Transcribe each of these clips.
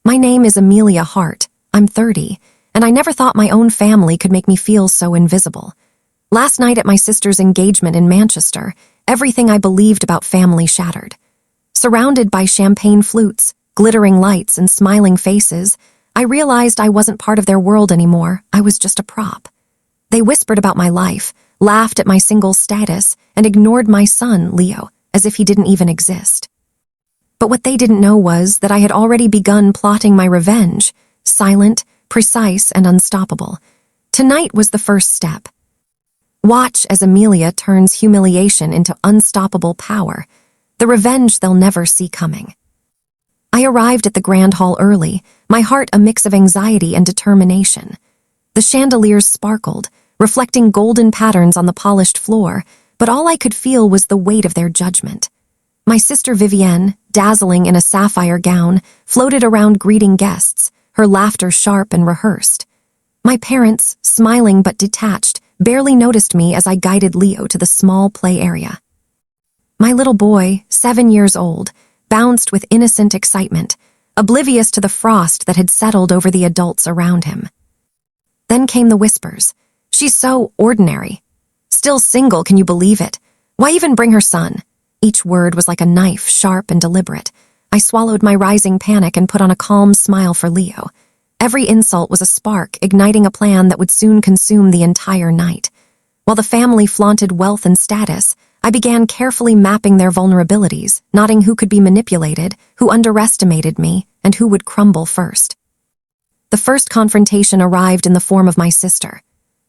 My name is Amelia Hart. I'm 30, and I never thought my own family could make me feel so invisible. Last night at my sister's engagement in Manchester, everything I believed about family shattered. Surrounded by champagne flutes, glittering lights, and smiling faces, I realized I wasn't part of their world anymore. I was just a prop. They whispered about my life, laughed at my single status, and ignored my son, Leo, as if he didn't even exist. But what they didn't know was that I had already begun plotting my revenge, silent, precise, and unstoppable. Tonight was the first step. Watch as Amelia turns humiliation into unstoppable power, the revenge they'll never see coming. I arrived at the grand hall early, my heart a mix of anxiety and determination. The chandeliers sparkled, reflecting golden patterns on the polished floor, but all I could feel was the weight of their judgment. My sister Vivienne, dazzling in a sapphire gown, floated around greeting guests, her laughter sharp and rehearsed. My parents, smiling but detached, barely noticed me as I guided Leo to the small play area. My little boy, 7 years old, bounced with innocent excitement, oblivious to the frost that had settled over the adults around him. Then came the whispers. "She's so ordinary. Still single, can you believe it? Why even bring her son?" Each word was like a knife, sharp and deliberate. I swallowed my rising panic and put on a calm smile for Leo. Every insult was a spark, igniting a plan that would soon consume the entire night. While the family flaunted wealth and status, I began carefully mapping their vulnerabilities, noting who could be manipulated, who underestimated me, and who would crumble first. The first confrontation arrived in the form of my sister.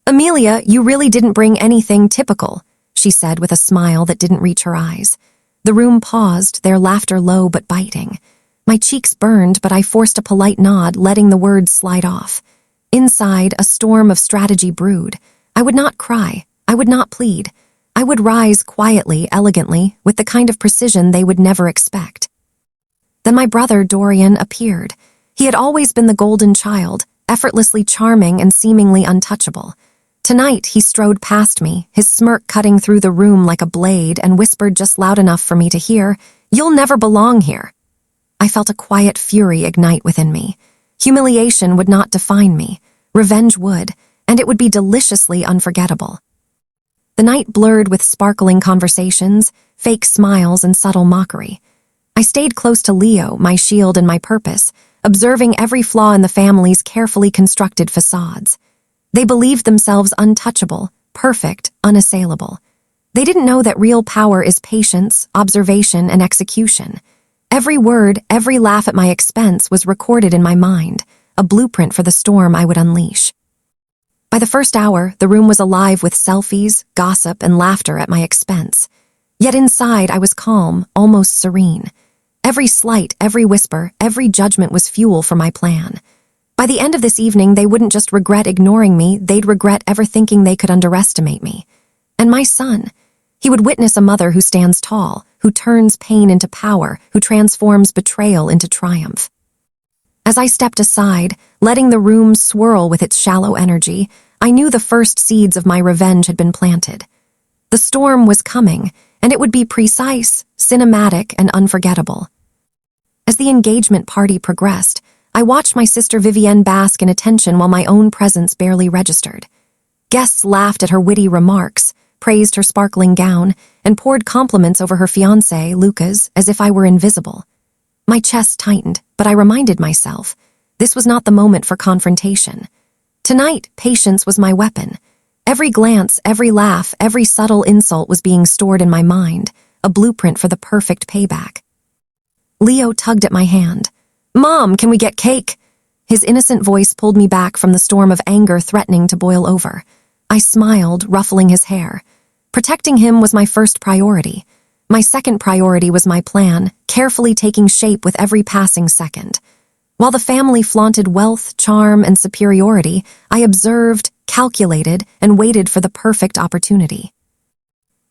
"Amelia, you really didn't bring anything typical," she said with a smile that didn't reach her eyes. The room paused, their laughter low but biting. My cheeks burned, but I forced a polite nod, letting the words slide off. Inside, a storm of strategy brewed. I would not cry. I would not plead. I would rise quietly, elegantly, with the kind of precision they would never expect. Then my brother, Dorian, appeared. He had always been the golden child, effortlessly charming and seemingly untouchable. Tonight, he strode past me, his smirk cutting through the room like a blade, and whispered just loud enough for me to hear, "You'll never belong here." I felt a quiet fury ignite within me. Humiliation would not define me. Revenge would, and it would be deliciously unforgettable. The night blurred with sparkling conversations, fake smiles, and subtle mockery. I stayed close to Leo, my shield and my purpose, observing every flaw in the family's carefully constructed facades. They believed themselves untouchable, perfect, unassailable. They didn't know that real power is patience, observation, and execution. Every word, every laugh at my expense was recorded in my mind, a blueprint for the storm I would unleash. By the first hour, the room was alive with selfies, gossip, and laughter at my expense. Yet inside, I was calm, almost serene. Every slight, every whisper, every judgment was fuel for my plan. By the end of this evening, they wouldn't just regret ignoring me, they'd regret ever thinking they could underestimate me. And my son, he would witness a mother who stands tall, who turns pain into power, who transforms betrayal into triumph. As I stepped aside, letting the room swirl with its shallow energy, I knew the first seeds of my revenge had been planted. The storm was coming, and it would be precise, cinematic, and unforgettable. As the engagement party progressed, I watched my sister Vivienne bask in attention while my own presence barely registered. Guests laughed at her witty remarks, praised her sparkling gown, and poured compliments over her fiancé, Lucas, as if I were invisible. My chest tightened, but I reminded myself, this was not the moment for confrontation. Tonight, patience was my weapon. Every glance, every laugh, every subtle insult was being stored in my mind, a blueprint for the perfect payback. Leo tugged at my hand. "Mom, can we get cake?" His innocent voice pulled me back from the storm of anger threatening to boil over. I smiled, ruffling his hair. Protecting him was my first priority. My second priority was my plan, carefully taking shape with every passing second. While the family flaunted wealth, charm, and superiority, I observed, calculated, and waited for the perfect opportunity.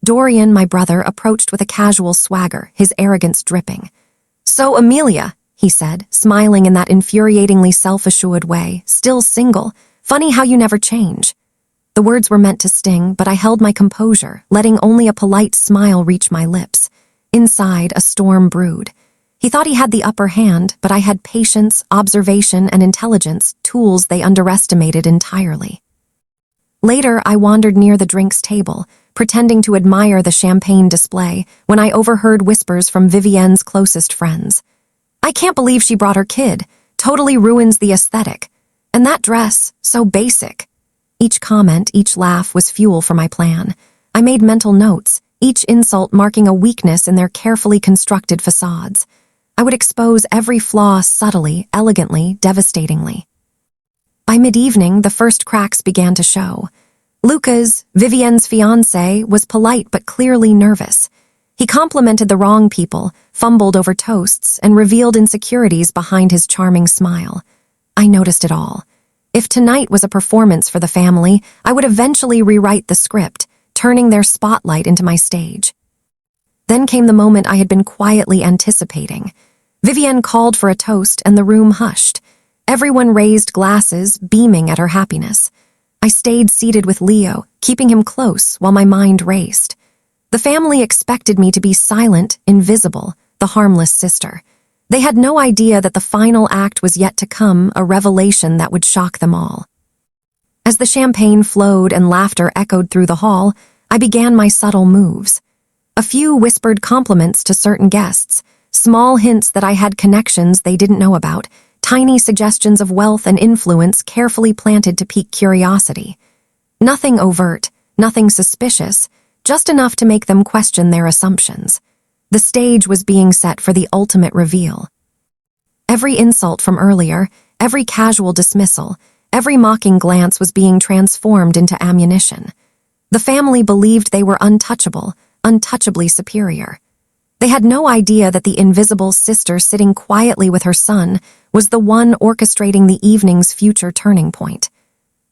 Dorian, my brother, approached with a casual swagger, his arrogance dripping. "So, Amelia," he said, smiling in that infuriatingly self-assured way, "still single. Funny how you never change." The words were meant to sting, but I held my composure, letting only a polite smile reach my lips. Inside, a storm brewed. He thought he had the upper hand, but I had patience, observation, and intelligence, tools they underestimated entirely. Later, I wandered near the drinks table, pretending to admire the champagne display, when I overheard whispers from Vivienne's closest friends. "I can't believe she brought her kid. Totally ruins the aesthetic. And that dress, so basic." Each comment, each laugh was fuel for my plan. I made mental notes, each insult marking a weakness in their carefully constructed facades. I would expose every flaw subtly, elegantly, devastatingly. By mid-evening, the first cracks began to show. Lucas, Vivienne's fiancé, was polite but clearly nervous. He complimented the wrong people, fumbled over toasts, and revealed insecurities behind his charming smile. I noticed it all. If tonight was a performance for the family, I would eventually rewrite the script, turning their spotlight into my stage. Then came the moment I had been quietly anticipating. Vivienne called for a toast and the room hushed. Everyone raised glasses, beaming at her happiness. I stayed seated with Leo, keeping him close while my mind raced. The family expected me to be silent, invisible, the harmless sister. They had no idea that the final act was yet to come, a revelation that would shock them all. As the champagne flowed and laughter echoed through the hall, I began my subtle moves. A few whispered compliments to certain guests, small hints that I had connections they didn't know about, tiny suggestions of wealth and influence carefully planted to pique curiosity. Nothing overt, nothing suspicious, just enough to make them question their assumptions. The stage was being set for the ultimate reveal. Every insult from earlier, every casual dismissal, every mocking glance was being transformed into ammunition. The family believed they were untouchable, untouchably superior. They had no idea that the invisible sister sitting quietly with her son was the one orchestrating the evening's future turning point.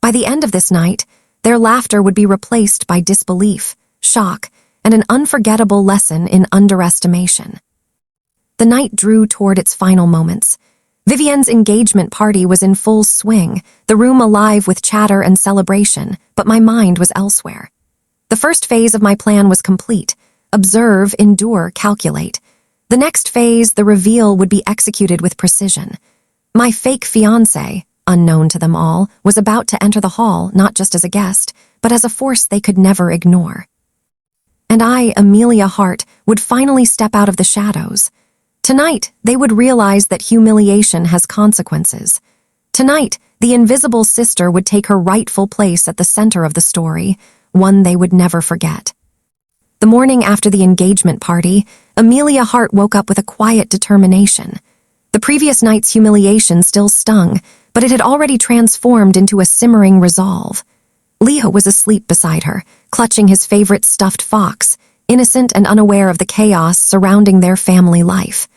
By the end of this night, their laughter would be replaced by disbelief, shock, and an unforgettable lesson in underestimation. The night drew toward its final moments. Vivienne's engagement party was in full swing, the room alive with chatter and celebration, but my mind was elsewhere. The first phase of my plan was complete. Observe, endure, calculate. The next phase, the reveal, would be executed with precision. My fake fiancé, unknown to them all, was about to enter the hall not just as a guest, but as a force they could never ignore. And I, Amelia Hart, would finally step out of the shadows. Tonight, they would realize that humiliation has consequences. Tonight, the invisible sister would take her rightful place at the center of the story, one they would never forget. The morning after the engagement party, Amelia Hart woke up with a quiet determination. The previous night's humiliation still stung, but it had already transformed into a simmering resolve. Leo was asleep beside her, clutching his favorite stuffed fox, innocent and unaware of the chaos surrounding their family life.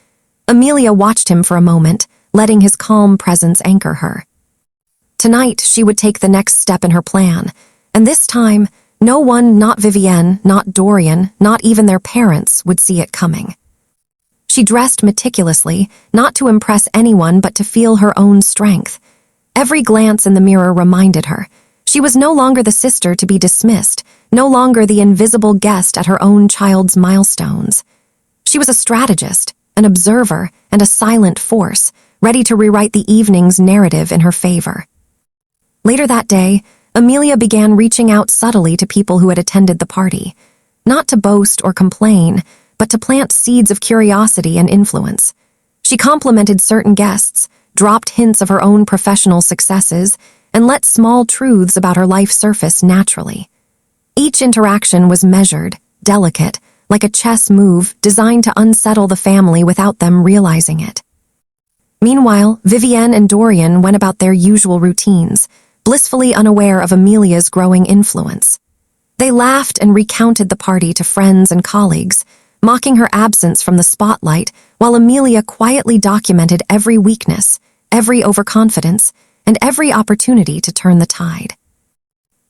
Amelia watched him for a moment, letting his calm presence anchor her. Tonight, she would take the next step in her plan, and this time, no one, not Vivienne, not Dorian, not even their parents, would see it coming. She dressed meticulously, not to impress anyone but to feel her own strength. Every glance in the mirror reminded her. She was no longer the sister to be dismissed, no longer the invisible guest at her own child's milestones. She was a strategist, an observer, and a silent force, ready to rewrite the evening's narrative in her favor. Later that day, Amelia began reaching out subtly to people who had attended the party, not to boast or complain, but to plant seeds of curiosity and influence. She complimented certain guests, dropped hints of her own professional successes, and let small truths about her life surface naturally. Each interaction was measured, delicate, like a chess move designed to unsettle the family without them realizing it. Meanwhile, Vivienne and Dorian went about their usual routines, blissfully unaware of Amelia's growing influence. They laughed and recounted the party to friends and colleagues, mocking her absence from the spotlight, while Amelia quietly documented every weakness, every overconfidence, and every opportunity to turn the tide.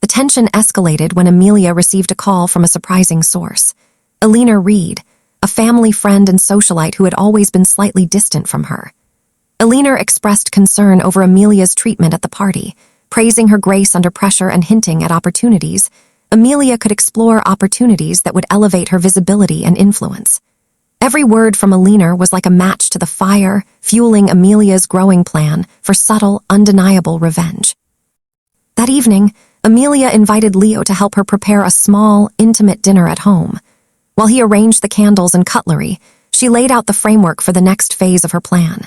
The tension escalated when Amelia received a call from a surprising source. Eleanor Reed, a family friend and socialite who had always been slightly distant from her. Eleanor expressed concern over Amelia's treatment at the party, praising her grace under pressure and hinting at opportunities. Amelia could explore opportunities that would elevate her visibility and influence. Every word from Alina was like a match to the fire, fueling Amelia's growing plan for subtle, undeniable revenge. That evening, Amelia invited Leo to help her prepare a small, intimate dinner at home. While he arranged the candles and cutlery, she laid out the framework for the next phase of her plan.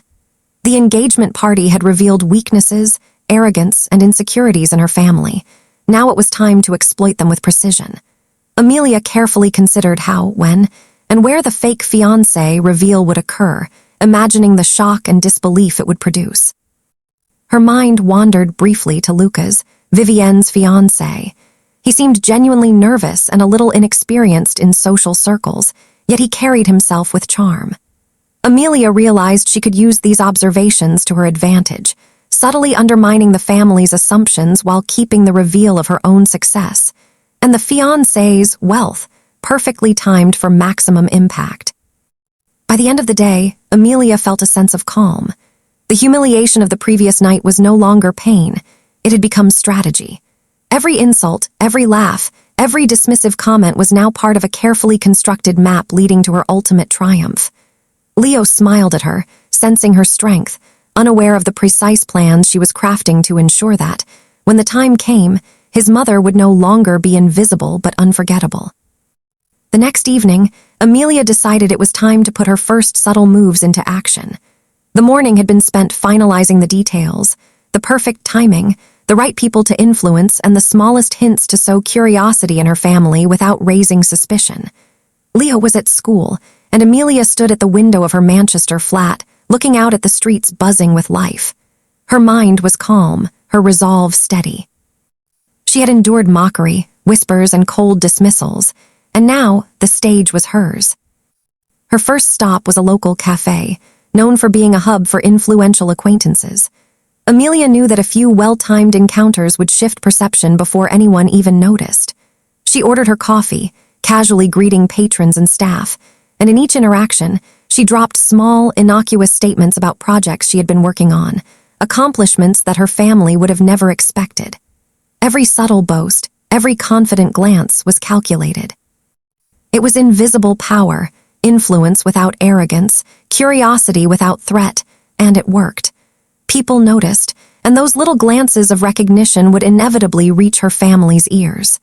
The engagement party had revealed weaknesses, arrogance, and insecurities in her family. Now it was time to exploit them with precision. Amelia carefully considered how, when, and where the fake fiancé reveal would occur, imagining the shock and disbelief it would produce. Her mind wandered briefly to Lucas, Vivienne's fiancé. He seemed genuinely nervous and a little inexperienced in social circles, yet he carried himself with charm. Amelia realized she could use these observations to her advantage, subtly undermining the family's assumptions while keeping the reveal of her own success, and the fiancé's wealth, perfectly timed for maximum impact. By the end of the day, Amelia felt a sense of calm. The humiliation of the previous night was no longer pain. It had become strategy. Every insult, every laugh, every dismissive comment was now part of a carefully constructed map leading to her ultimate triumph. Leo smiled at her, sensing her strength, unaware of the precise plans she was crafting to ensure that, when the time came, his mother would no longer be invisible but unforgettable. The next evening, Amelia decided it was time to put her first subtle moves into action. The morning had been spent finalizing the details, the perfect timing, the right people to influence, and the smallest hints to sow curiosity in her family without raising suspicion. Leo was at school, and Amelia stood at the window of her Manchester flat, looking out at the streets buzzing with life. Her mind was calm, her resolve steady. She had endured mockery, whispers, and cold dismissals, and now the stage was hers. Her first stop was a local cafe, known for being a hub for influential acquaintances. Amelia knew that a few well-timed encounters would shift perception before anyone even noticed. She ordered her coffee, casually greeting patrons and staff, and in each interaction, she dropped small, innocuous statements about projects she had been working on, accomplishments that her family would have never expected. Every subtle boast, every confident glance was calculated. It was invisible power, influence without arrogance, curiosity without threat, and it worked. People noticed, and those little glances of recognition would inevitably reach her family's ears.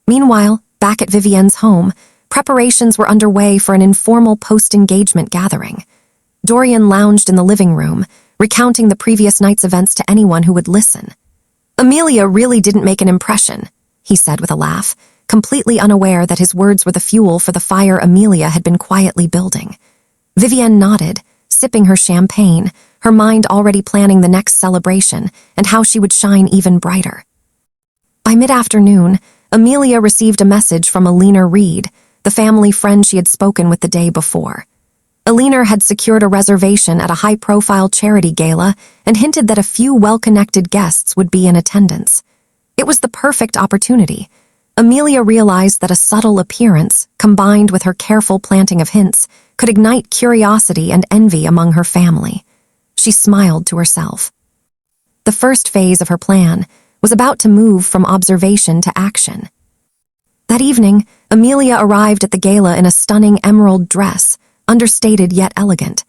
Meanwhile, back at Vivienne's home, preparations were underway for an informal post-engagement gathering. Dorian lounged in the living room, recounting the previous night's events to anyone who would listen. "Amelia really didn't make an impression," he said with a laugh, completely unaware that his words were the fuel for the fire Amelia had been quietly building. Vivienne nodded, sipping her champagne, her mind already planning the next celebration and how she would shine even brighter. By mid-afternoon, Amelia received a message from Alina Reed, the family friend she had spoken with the day before. Alina had secured a reservation at a high-profile charity gala and hinted that a few well-connected guests would be in attendance. It was the perfect opportunity. Amelia realized that a subtle appearance, combined with her careful planting of hints, could ignite curiosity and envy among her family. She smiled to herself. The first phase of her plan was about to move from observation to action. That evening, Amelia arrived at the gala in a stunning emerald dress, understated yet elegant.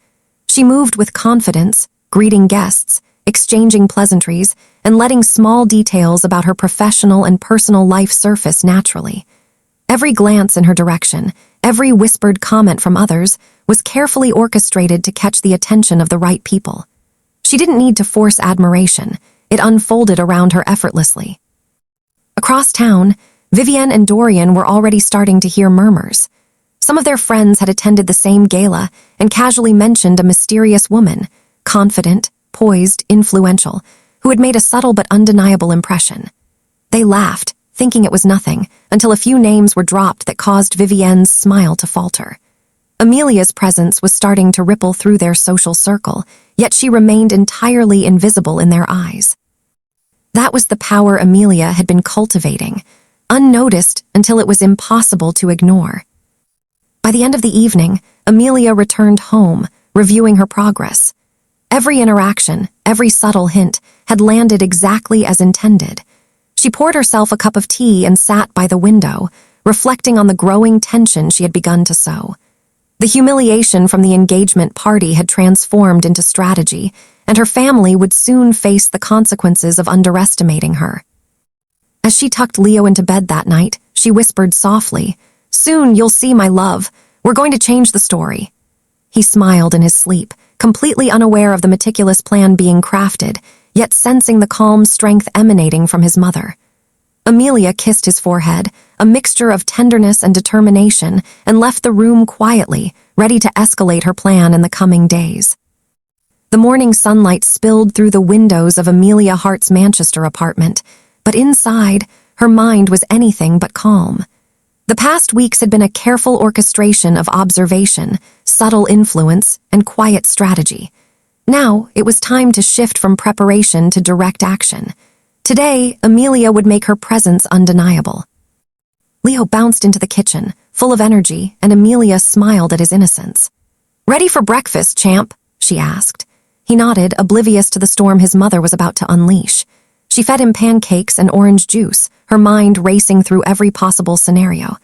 She moved with confidence, greeting guests, exchanging pleasantries, and letting small details about her professional and personal life surface naturally. Every glance in her direction, every whispered comment from others, was carefully orchestrated to catch the attention of the right people. She didn't need to force admiration. It unfolded around her effortlessly. Across town, Vivienne and Dorian were already starting to hear murmurs. Some of their friends had attended the same gala and casually mentioned a mysterious woman, confident, poised, influential, who had made a subtle but undeniable impression. They laughed, thinking it was nothing, until a few names were dropped that caused Vivienne's smile to falter. Amelia's presence was starting to ripple through their social circle, yet she remained entirely invisible in their eyes. That was the power Amelia had been cultivating, unnoticed until it was impossible to ignore. By the end of the evening, Amelia returned home, reviewing her progress. Every interaction, every subtle hint, had landed exactly as intended. She poured herself a cup of tea and sat by the window, reflecting on the growing tension she had begun to sow. The humiliation from the engagement party had transformed into strategy, and her family would soon face the consequences of underestimating her. As she tucked Leo into bed that night, she whispered softly, "Soon you'll see, my love. We're going to change the story." He smiled in his sleep, completely unaware of the meticulous plan being crafted, yet sensing the calm strength emanating from his mother. Amelia kissed his forehead, a mixture of tenderness and determination, and left the room quietly, ready to escalate her plan in the coming days. The morning sunlight spilled through the windows of Amelia Hart's Manchester apartment, but inside, her mind was anything but calm. The past weeks had been a careful orchestration of observation, subtle influence, and quiet strategy. Now, it was time to shift from preparation to direct action. Today, Amelia would make her presence undeniable. Leo bounced into the kitchen, full of energy, and Amelia smiled at his innocence. "Ready for breakfast, champ?" she asked. He nodded, oblivious to the storm his mother was about to unleash. She fed him pancakes and orange juice, her mind racing through every possible scenario.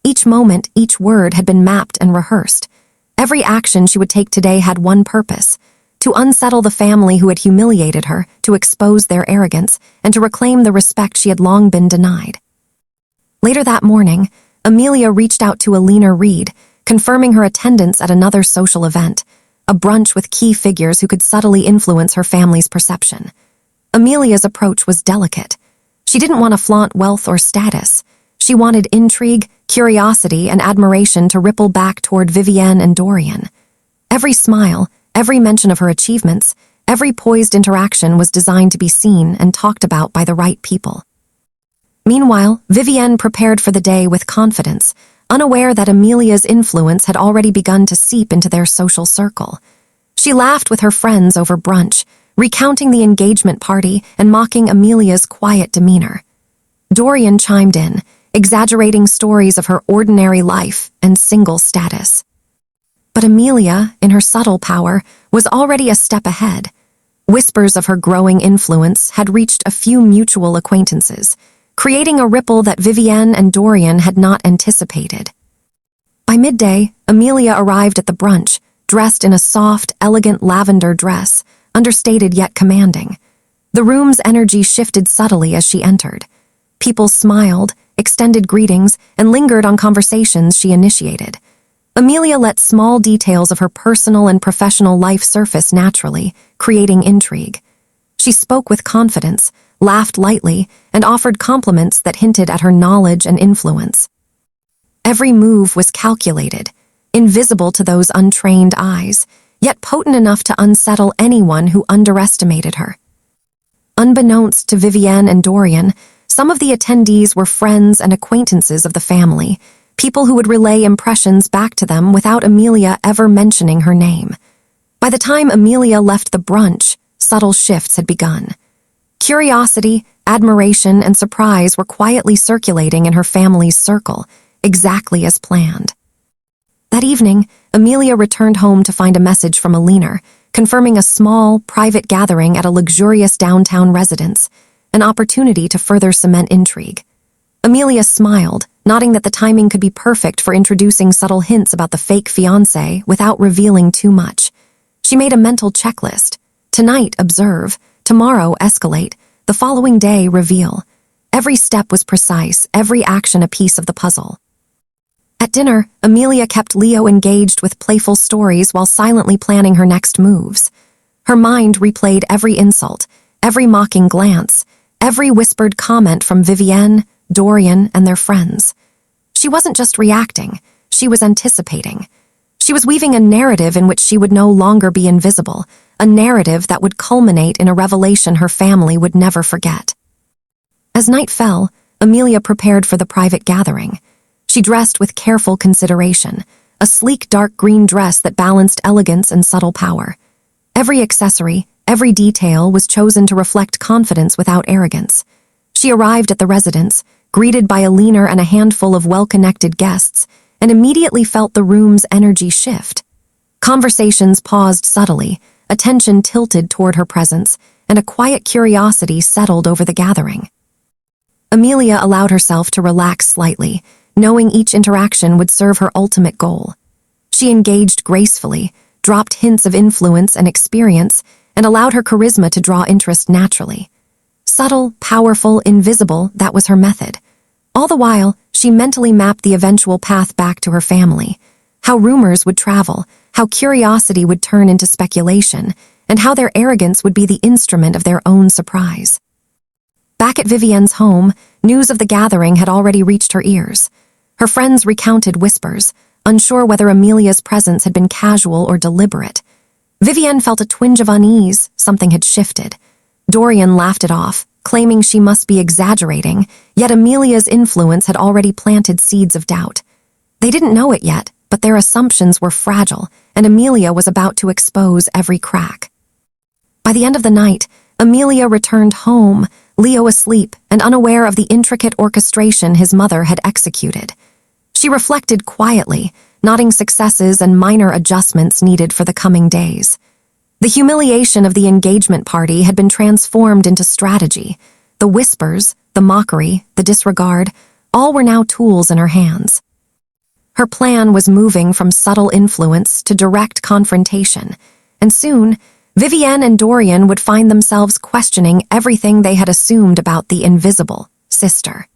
Each moment, each word had been mapped and rehearsed. Every action she would take today had one purpose: to unsettle the family who had humiliated her, to expose their arrogance, and to reclaim the respect she had long been denied. Later that morning, Amelia reached out to Alina Reed, confirming her attendance at another social event, a brunch with key figures who could subtly influence her family's perception. Amelia's approach was delicate. She didn't want to flaunt wealth or status. She wanted intrigue, curiosity, and admiration to ripple back toward Vivienne and Dorian. Every smile, every mention of her achievements, every poised interaction was designed to be seen and talked about by the right people. Meanwhile, Vivienne prepared for the day with confidence, unaware that Amelia's influence had already begun to seep into their social circle. She laughed with her friends over brunch, recounting the engagement party and mocking Amelia's quiet demeanor. Dorian chimed in, exaggerating stories of her ordinary life and single status. But Amelia, in her subtle power, was already a step ahead. Whispers of her growing influence had reached a few mutual acquaintances, creating a ripple that Vivienne and Dorian had not anticipated. By midday, Amelia arrived at the brunch, dressed in a soft, elegant lavender dress, understated yet commanding. The room's energy shifted subtly as she entered. People smiled, extended greetings, and lingered on conversations she initiated. Amelia let small details of her personal and professional life surface naturally, creating intrigue. She spoke with confidence, laughed lightly, and offered compliments that hinted at her knowledge and influence. Every move was calculated, invisible to those untrained eyes, yet potent enough to unsettle anyone who underestimated her. Unbeknownst to Vivienne and Dorian, some of the attendees were friends and acquaintances of the family, people who would relay impressions back to them without Amelia ever mentioning her name. By the time Amelia left the brunch, subtle shifts had begun. Curiosity, admiration, and surprise were quietly circulating in her family's circle, exactly as planned. That evening, Amelia returned home to find a message from Alina, confirming a small, private gathering at a luxurious downtown residence, an opportunity to further cement intrigue. Amelia smiled, nodding that the timing could be perfect for introducing subtle hints about the fake fiancé without revealing too much. She made a mental checklist. Tonight, observe. Tomorrow, escalate. The following day, reveal. Every step was precise, every action a piece of the puzzle. At dinner, Amelia kept Leo engaged with playful stories while silently planning her next moves. Her mind replayed every insult, every mocking glance, every whispered comment from Vivienne, Dorian, and their friends. She wasn't just reacting, she was anticipating. She was weaving a narrative in which she would no longer be invisible, a narrative that would culminate in a revelation her family would never forget. As night fell, Amelia prepared for the private gathering. She dressed with careful consideration, a sleek dark green dress that balanced elegance and subtle power. Every accessory, every detail was chosen to reflect confidence without arrogance. She arrived at the residence, greeted by Alina and a handful of well-connected guests, and immediately felt the room's energy shift. Conversations paused subtly, attention tilted toward her presence, and a quiet curiosity settled over the gathering. Amelia allowed herself to relax slightly, knowing each interaction would serve her ultimate goal. She engaged gracefully, dropped hints of influence and experience, and allowed her charisma to draw interest naturally. Subtle, powerful, invisible, that was her method. All the while, she mentally mapped the eventual path back to her family, how rumors would travel, how curiosity would turn into speculation, and how their arrogance would be the instrument of their own surprise. Back at Vivienne's home, news of the gathering had already reached her ears. Her friends recounted whispers, unsure whether Amelia's presence had been casual or deliberate. Vivienne felt a twinge of unease. Something had shifted. Dorian laughed it off, claiming she must be exaggerating, yet Amelia's influence had already planted seeds of doubt. They didn't know it yet, but their assumptions were fragile, and Amelia was about to expose every crack. By the end of the night, Amelia returned home, Leo asleep and unaware of the intricate orchestration his mother had executed. She reflected quietly, noting successes and minor adjustments needed for the coming days. The humiliation of the engagement party had been transformed into strategy. The whispers, the mockery, the disregard, all were now tools in her hands. Her plan was moving from subtle influence to direct confrontation, and soon, Vivienne and Dorian would find themselves questioning everything they had assumed about the invisible sister.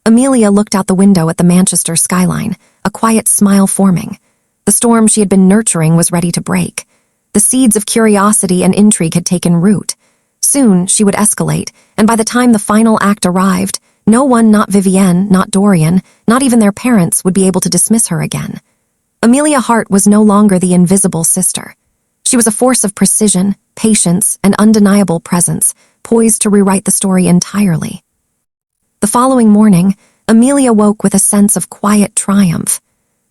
Amelia looked out the window at the Manchester skyline, a quiet smile forming. The storm she had been nurturing was ready to break. The seeds of curiosity and intrigue had taken root. Soon, she would escalate, and by the time the final act arrived, no one, not Vivienne, not Dorian, not even their parents, would be able to dismiss her again. Amelia Hart was no longer the invisible sister. She was a force of precision, patience, and undeniable presence, poised to rewrite the story entirely. The following morning, Amelia woke with a sense of quiet triumph.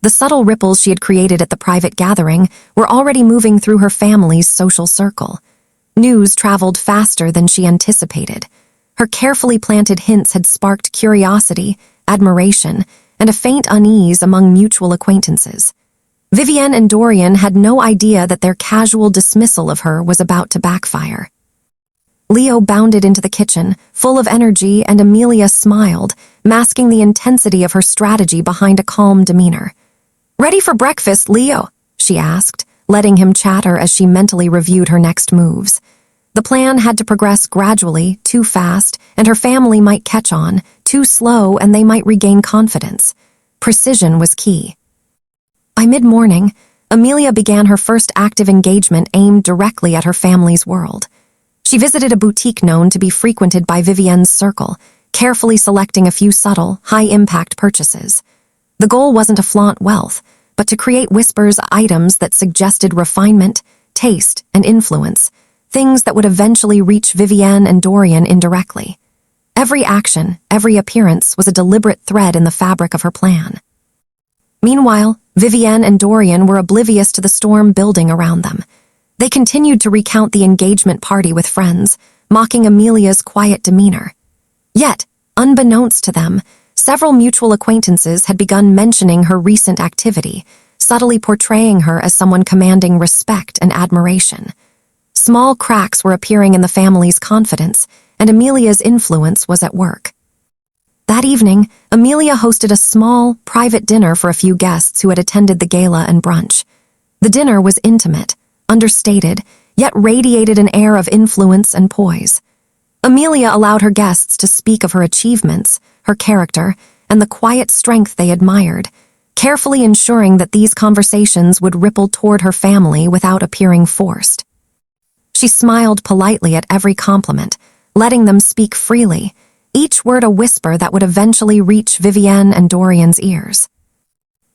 The subtle ripples she had created at the private gathering were already moving through her family's social circle. News traveled faster than she anticipated. Her carefully planted hints had sparked curiosity, admiration, and a faint unease among mutual acquaintances. Vivienne and Dorian had no idea that their casual dismissal of her was about to backfire. Leo bounded into the kitchen, full of energy, and Amelia smiled, masking the intensity of her strategy behind a calm demeanor. "Ready for breakfast, Leo?" she asked, letting him chatter as she mentally reviewed her next moves. The plan had to progress gradually, too fast, and her family might catch on, too slow, and they might regain confidence. Precision was key. By mid-morning, Amelia began her first active engagement aimed directly at her family's world. She visited a boutique known to be frequented by Vivienne's circle, carefully selecting a few subtle, high-impact purchases. The goal wasn't to flaunt wealth, but to create whispers, items that suggested refinement, taste, and influence, things that would eventually reach Vivienne and Dorian indirectly. Every action, every appearance was a deliberate thread in the fabric of her plan. Meanwhile, Vivienne and Dorian were oblivious to the storm building around them. They continued to recount the engagement party with friends, mocking Amelia's quiet demeanor. Yet, unbeknownst to them, several mutual acquaintances had begun mentioning her recent activity, subtly portraying her as someone commanding respect and admiration. Small cracks were appearing in the family's confidence, and Amelia's influence was at work. That evening, Amelia hosted a small, private dinner for a few guests who had attended the gala and brunch. The dinner was intimate, understated, yet radiated an air of influence and poise. Amelia allowed her guests to speak of her achievements, her character, and the quiet strength they admired, carefully ensuring that these conversations would ripple toward her family without appearing forced. She smiled politely at every compliment, letting them speak freely, each word a whisper that would eventually reach Vivienne and Dorian's ears.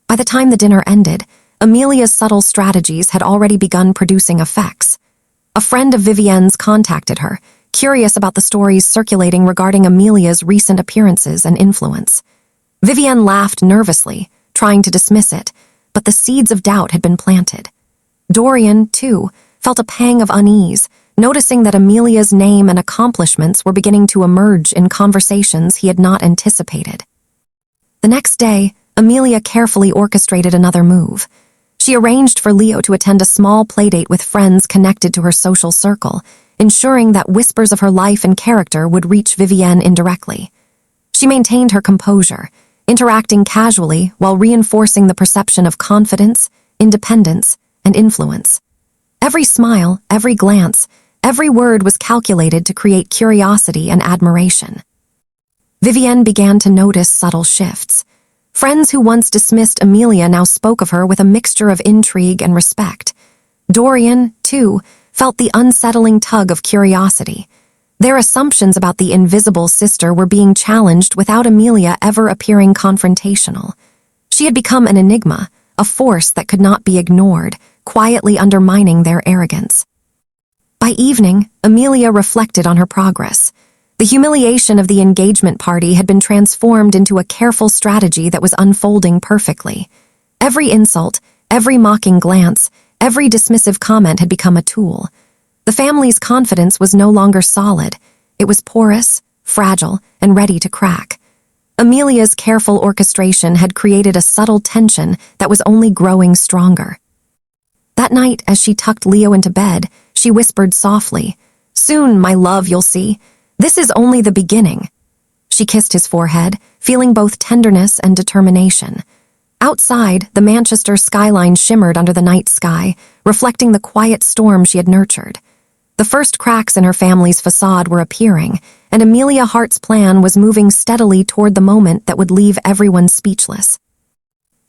By the time the dinner ended, Amelia's subtle strategies had already begun producing effects. A friend of Vivienne's contacted her, curious about the stories circulating regarding Amelia's recent appearances and influence. Vivienne laughed nervously, trying to dismiss it, but the seeds of doubt had been planted. Dorian, too, felt a pang of unease, noticing that Amelia's name and accomplishments were beginning to emerge in conversations he had not anticipated. The next day, Amelia carefully orchestrated another move. She arranged for Leo to attend a small playdate with friends connected to her social circle, ensuring that whispers of her life and character would reach Vivienne indirectly. She maintained her composure, interacting casually while reinforcing the perception of confidence, independence, and influence. Every smile, every glance, every word was calculated to create curiosity and admiration. Vivienne began to notice subtle shifts. Friends who once dismissed Amelia now spoke of her with a mixture of intrigue and respect. Dorian, too, felt the unsettling tug of curiosity. Their assumptions about the invisible sister were being challenged without Amelia ever appearing confrontational. She had become an enigma, a force that could not be ignored, quietly undermining their arrogance. By evening, Amelia reflected on her progress. The humiliation of the engagement party had been transformed into a careful strategy that was unfolding perfectly. Every insult, every mocking glance, every dismissive comment had become a tool. The family's confidence was no longer solid. It was porous, fragile, and ready to crack. Amelia's careful orchestration had created a subtle tension that was only growing stronger. That night, as she tucked Leo into bed, she whispered softly, "Soon, my love, you'll see. This is only the beginning." She kissed his forehead, feeling both tenderness and determination. Outside, the Manchester skyline shimmered under the night sky, reflecting the quiet storm she had nurtured. The first cracks in her family's facade were appearing, and Amelia Hart's plan was moving steadily toward the moment that would leave everyone speechless.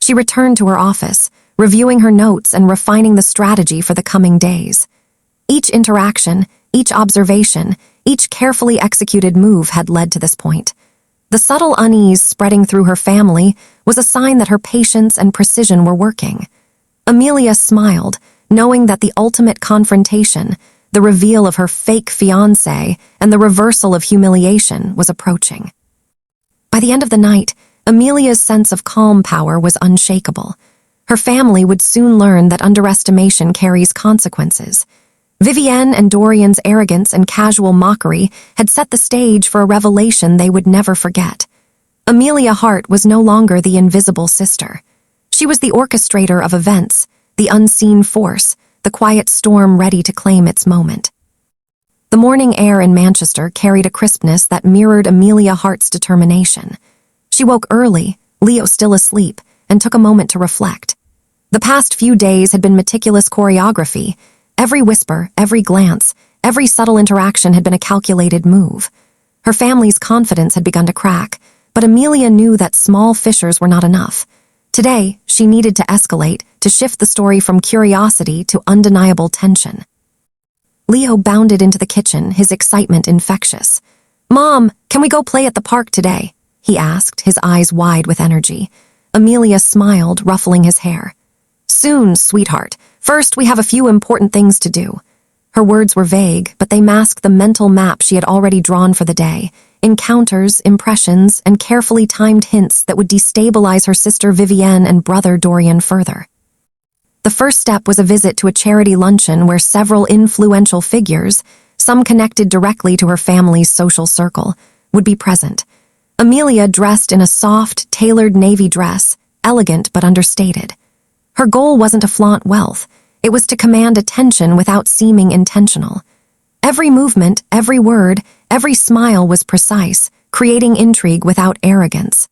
She returned to her office, reviewing her notes and refining the strategy for the coming days. Each interaction, each observation, each carefully executed move had led to this point. The subtle unease spreading through her family was a sign that her patience and precision were working. Amelia smiled, knowing that the ultimate confrontation, the reveal of her fake fiancé, and the reversal of humiliation was approaching. By the end of the night, Amelia's sense of calm power was unshakable. Her family would soon learn that underestimation carries consequences. Vivienne and Dorian's arrogance and casual mockery had set the stage for a revelation they would never forget. Amelia Hart was no longer the invisible sister. She was the orchestrator of events, the unseen force, the quiet storm ready to claim its moment. The morning air in Manchester carried a crispness that mirrored Amelia Hart's determination. She woke early, Leo still asleep, and took a moment to reflect. The past few days had been meticulous choreography. Every whisper, every glance, every subtle interaction had been a calculated move. Her family's confidence had begun to crack, but Amelia knew that small fissures were not enough. Today, she needed to escalate, to shift the story from curiosity to undeniable tension. Leo bounded into the kitchen, his excitement infectious. "Mom, can we go play at the park today?" he asked, his eyes wide with energy. Amelia smiled, ruffling his hair. "Soon, sweetheart. First, we have a few important things to do." Her words were vague, but they masked the mental map she had already drawn for the day. Encounters, impressions, and carefully timed hints that would destabilize her sister Vivienne and brother Dorian further. The first step was a visit to a charity luncheon where several influential figures, some connected directly to her family's social circle, would be present. Amelia dressed in a soft, tailored navy dress, elegant but understated. Her goal wasn't to flaunt wealth. It was to command attention without seeming intentional. Every movement, every word, every smile was precise, creating intrigue without arrogance.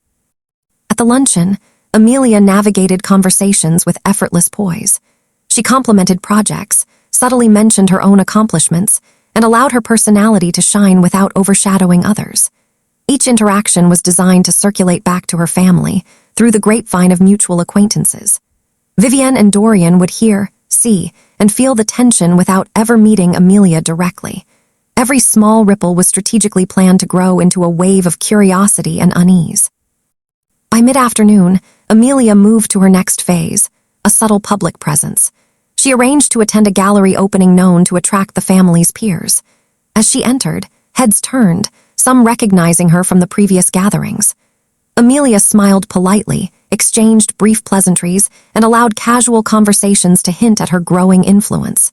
At the luncheon, Amelia navigated conversations with effortless poise. She complimented projects, subtly mentioned her own accomplishments, and allowed her personality to shine without overshadowing others. Each interaction was designed to circulate back to her family through the grapevine of mutual acquaintances. Vivienne and Dorian would hear, see, and feel the tension without ever meeting Amelia directly. Every small ripple was strategically planned to grow into a wave of curiosity and unease. By mid-afternoon, Amelia moved to her next phase, a subtle public presence. She arranged to attend a gallery opening known to attract the family's peers. As she entered, heads turned, some recognizing her from the previous gatherings. Amelia smiled politely, exchanged brief pleasantries, and allowed casual conversations to hint at her growing influence.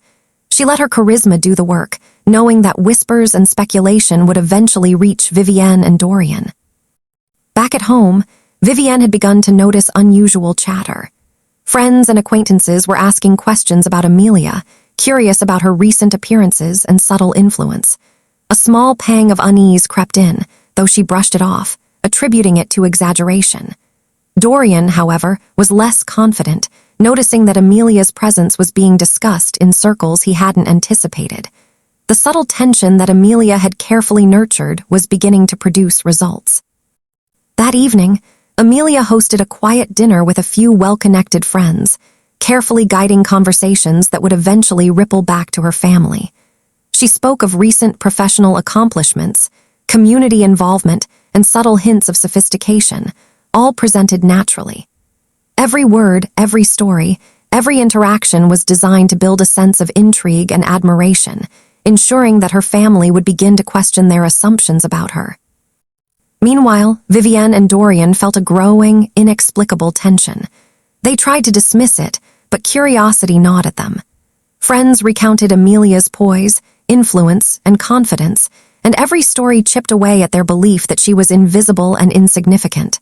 She let her charisma do the work, knowing that whispers and speculation would eventually reach Vivienne and Dorian. Back at home, Vivienne had begun to notice unusual chatter. Friends and acquaintances were asking questions about Amelia, curious about her recent appearances and subtle influence. A small pang of unease crept in, though she brushed it off, attributing it to exaggeration. Dorian, however, was less confident, noticing that Amelia's presence was being discussed in circles he hadn't anticipated. The subtle tension that Amelia had carefully nurtured was beginning to produce results. That evening, Amelia hosted a quiet dinner with a few well-connected friends, carefully guiding conversations that would eventually ripple back to her family. She spoke of recent professional accomplishments, community involvement, and subtle hints of sophistication, all presented naturally. Every word, every story, every interaction was designed to build a sense of intrigue and admiration, ensuring that her family would begin to question their assumptions about her. Meanwhile, Vivienne and Dorian felt a growing, inexplicable tension. They tried to dismiss it, but curiosity gnawed at them. Friends recounted Amelia's poise, influence, and confidence, and every story chipped away at their belief that she was invisible and insignificant.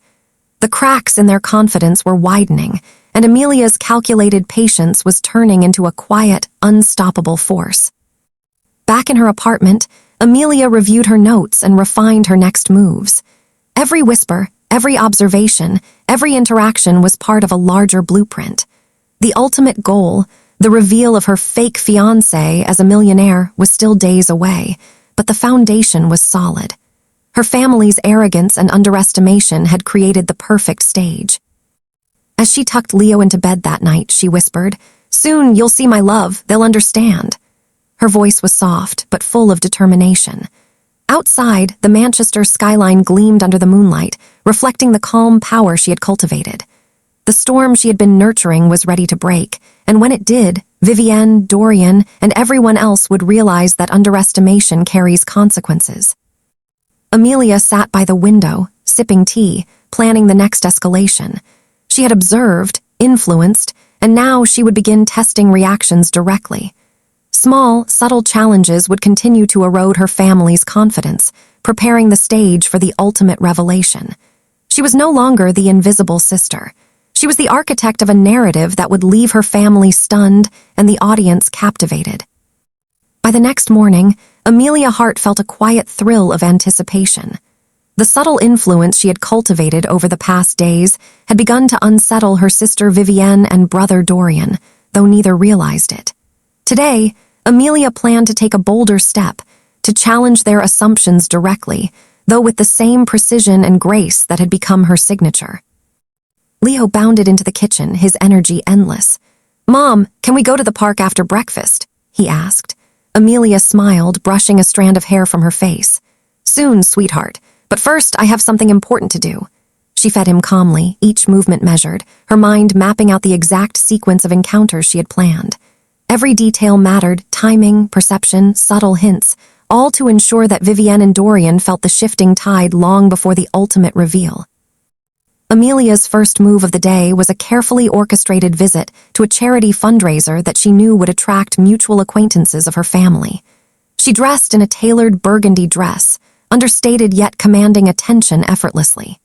The cracks in their confidence were widening, and Amelia's calculated patience was turning into a quiet, unstoppable force. Back in her apartment, Amelia reviewed her notes and refined her next moves. Every whisper, every observation, every interaction was part of a larger blueprint. The ultimate goal, the reveal of her fake fiancé as a millionaire, was still days away, but the foundation was solid. Her family's arrogance and underestimation had created the perfect stage. As she tucked Leo into bed that night, she whispered, "Soon you'll see my love, they'll understand." Her voice was soft, but full of determination. Outside, the Manchester skyline gleamed under the moonlight, reflecting the calm power she had cultivated. The storm she had been nurturing was ready to break, and when it did, Vivienne, Dorian, and everyone else would realize that underestimation carries consequences. Amelia sat by the window, sipping tea, planning the next escalation. She had observed, influenced, and now she would begin testing reactions directly. Small, subtle challenges would continue to erode her family's confidence, preparing the stage for the ultimate revelation. She was no longer the invisible sister. She was the architect of a narrative that would leave her family stunned and the audience captivated. By the next morning, Amelia Hart felt a quiet thrill of anticipation. The subtle influence she had cultivated over the past days had begun to unsettle her sister Vivienne and brother Dorian, though neither realized it. Today, Amelia planned to take a bolder step, to challenge their assumptions directly, though with the same precision and grace that had become her signature. Leo bounded into the kitchen, his energy endless. "Mom, can we go to the park after breakfast?" he asked. Amelia smiled, brushing a strand of hair from her face. "Soon, sweetheart, but first I have something important to do." She fed him calmly, each movement measured, her mind mapping out the exact sequence of encounters she had planned. Every detail mattered, timing, perception, subtle hints, all to ensure that Vivienne and Dorian felt the shifting tide long before the ultimate reveal. Amelia's first move of the day was a carefully orchestrated visit to a charity fundraiser that she knew would attract mutual acquaintances of her family. She dressed in a tailored burgundy dress, understated yet commanding attention effortlessly.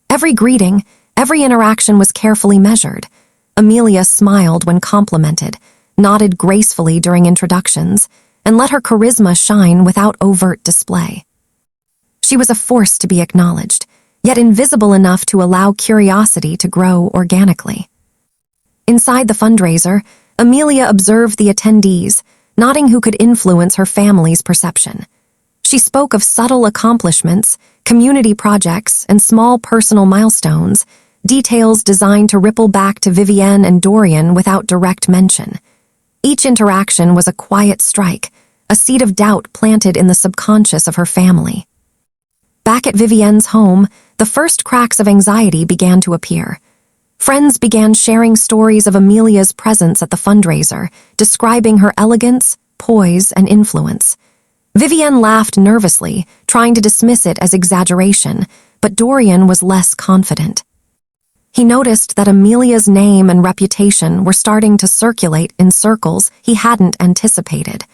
Every greeting, every interaction was carefully measured. Amelia smiled when complimented, nodded gracefully during introductions, and let her charisma shine without overt display. She was a force to be acknowledged, yet invisible enough to allow curiosity to grow organically. Inside the fundraiser, Amelia observed the attendees, noting who could influence her family's perception. She spoke of subtle accomplishments, community projects, and small personal milestones, details designed to ripple back to Vivienne and Dorian without direct mention. Each interaction was a quiet strike, a seed of doubt planted in the subconscious of her family. Back at Vivienne's home, the first cracks of anxiety began to appear. Friends began sharing stories of Amelia's presence at the fundraiser, describing her elegance, poise, and influence. Vivienne laughed nervously, trying to dismiss it as exaggeration, but Dorian was less confident. He noticed that Amelia's name and reputation were starting to circulate in circles he hadn't anticipated.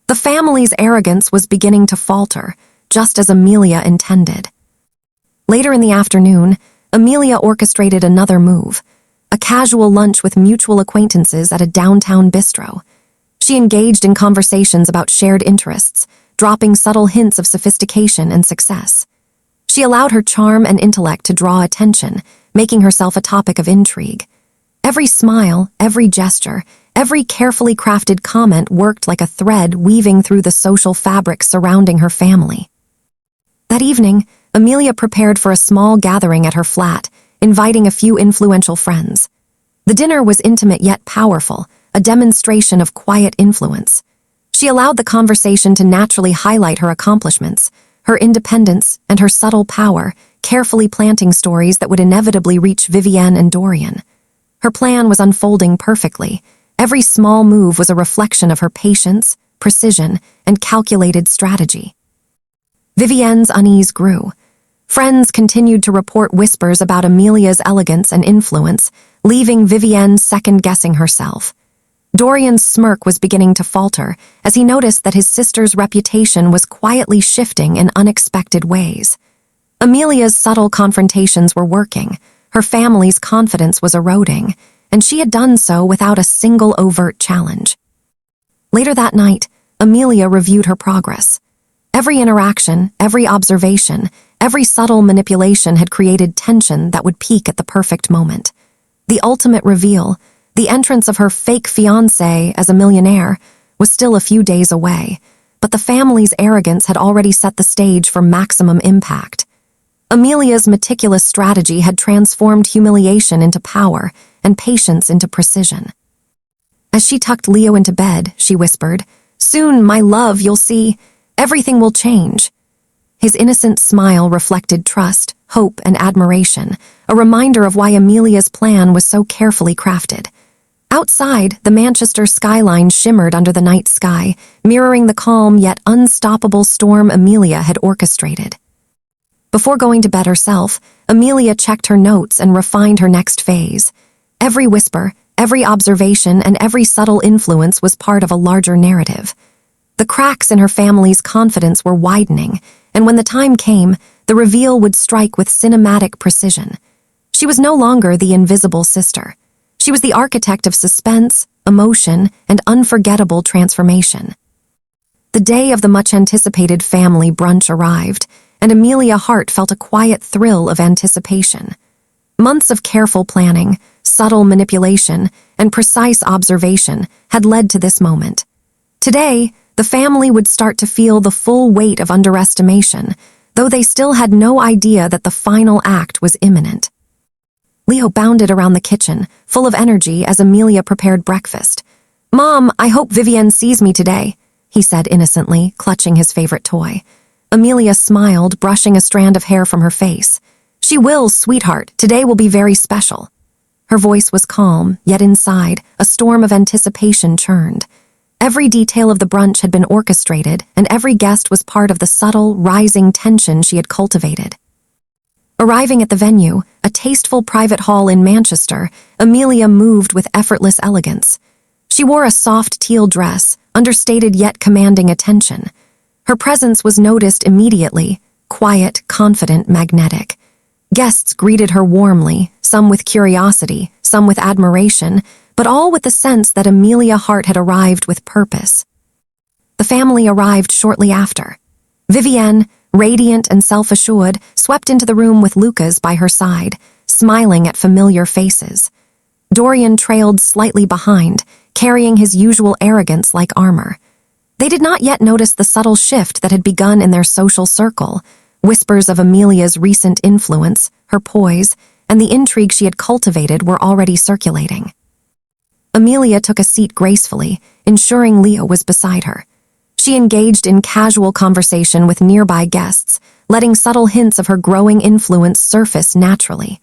The family's arrogance was beginning to falter, just as Amelia intended. Later in the afternoon, Amelia orchestrated another move, a casual lunch with mutual acquaintances at a downtown bistro. She engaged in conversations about shared interests, dropping subtle hints of sophistication and success. She allowed her charm and intellect to draw attention, making herself a topic of intrigue. Every smile, every gesture, every carefully crafted comment worked like a thread weaving through the social fabric surrounding her family. That evening, Amelia prepared for a small gathering at her flat, inviting a few influential friends. The dinner was intimate yet powerful, a demonstration of quiet influence. She allowed the conversation to naturally highlight her accomplishments, her independence, and her subtle power, carefully planting stories that would inevitably reach Vivienne and Dorian. Her plan was unfolding perfectly. Every small move was a reflection of her patience, precision, and calculated strategy. Vivienne's unease grew. Friends continued to report whispers about Amelia's elegance and influence, leaving Vivienne second-guessing herself. Dorian's smirk was beginning to falter as he noticed that his sister's reputation was quietly shifting in unexpected ways. Amelia's subtle confrontations were working, her family's confidence was eroding, and she had done so without a single overt challenge. Later that night, Amelia reviewed her progress. Every interaction, every observation, every subtle manipulation had created tension that would peak at the perfect moment. The ultimate reveal, the entrance of her fake fiancé as a millionaire, was still a few days away, but the family's arrogance had already set the stage for maximum impact. Amelia's meticulous strategy had transformed humiliation into power and patience into precision. As she tucked Leo into bed, she whispered, "Soon, my love, you'll see. Everything will change." His innocent smile reflected trust, hope, and admiration, a reminder of why Amelia's plan was so carefully crafted. Outside, the Manchester skyline shimmered under the night sky, mirroring the calm yet unstoppable storm Amelia had orchestrated. Before going to bed herself, Amelia checked her notes and refined her next phase. Every whisper, every observation, and every subtle influence was part of a larger narrative. The cracks in her family's confidence were widening, and when the time came, the reveal would strike with cinematic precision. She was no longer the invisible sister. She was the architect of suspense, emotion, and unforgettable transformation. The day of the much-anticipated family brunch arrived, and Amelia Hart felt a quiet thrill of anticipation. Months of careful planning, subtle manipulation, and precise observation had led to this moment. Today, the family would start to feel the full weight of underestimation, though they still had no idea that the final act was imminent. Leo bounded around the kitchen, full of energy as Amelia prepared breakfast. "Mom, I hope Vivienne sees me today," he said innocently, clutching his favorite toy. Amelia smiled, brushing a strand of hair from her face. "She will, sweetheart. Today will be very special." Her voice was calm, yet inside, a storm of anticipation churned. Every detail of the brunch had been orchestrated, and every guest was part of the subtle, rising tension she had cultivated. Arriving at the venue, a tasteful private hall in Manchester, Amelia moved with effortless elegance. She wore a soft teal dress, understated yet commanding attention. Her presence was noticed immediately, quiet, confident, magnetic. Guests greeted her warmly, some with curiosity, some with admiration, but all with the sense that Amelia Hart had arrived with purpose. The family arrived shortly after. Vivienne, radiant and self-assured, swept into the room with Lucas by her side, smiling at familiar faces. Dorian trailed slightly behind, carrying his usual arrogance like armor. They did not yet notice the subtle shift that had begun in their social circle. Whispers of Amelia's recent influence, her poise, and the intrigue she had cultivated were already circulating. Amelia took a seat gracefully, ensuring Leo was beside her. She engaged in casual conversation with nearby guests, letting subtle hints of her growing influence surface naturally.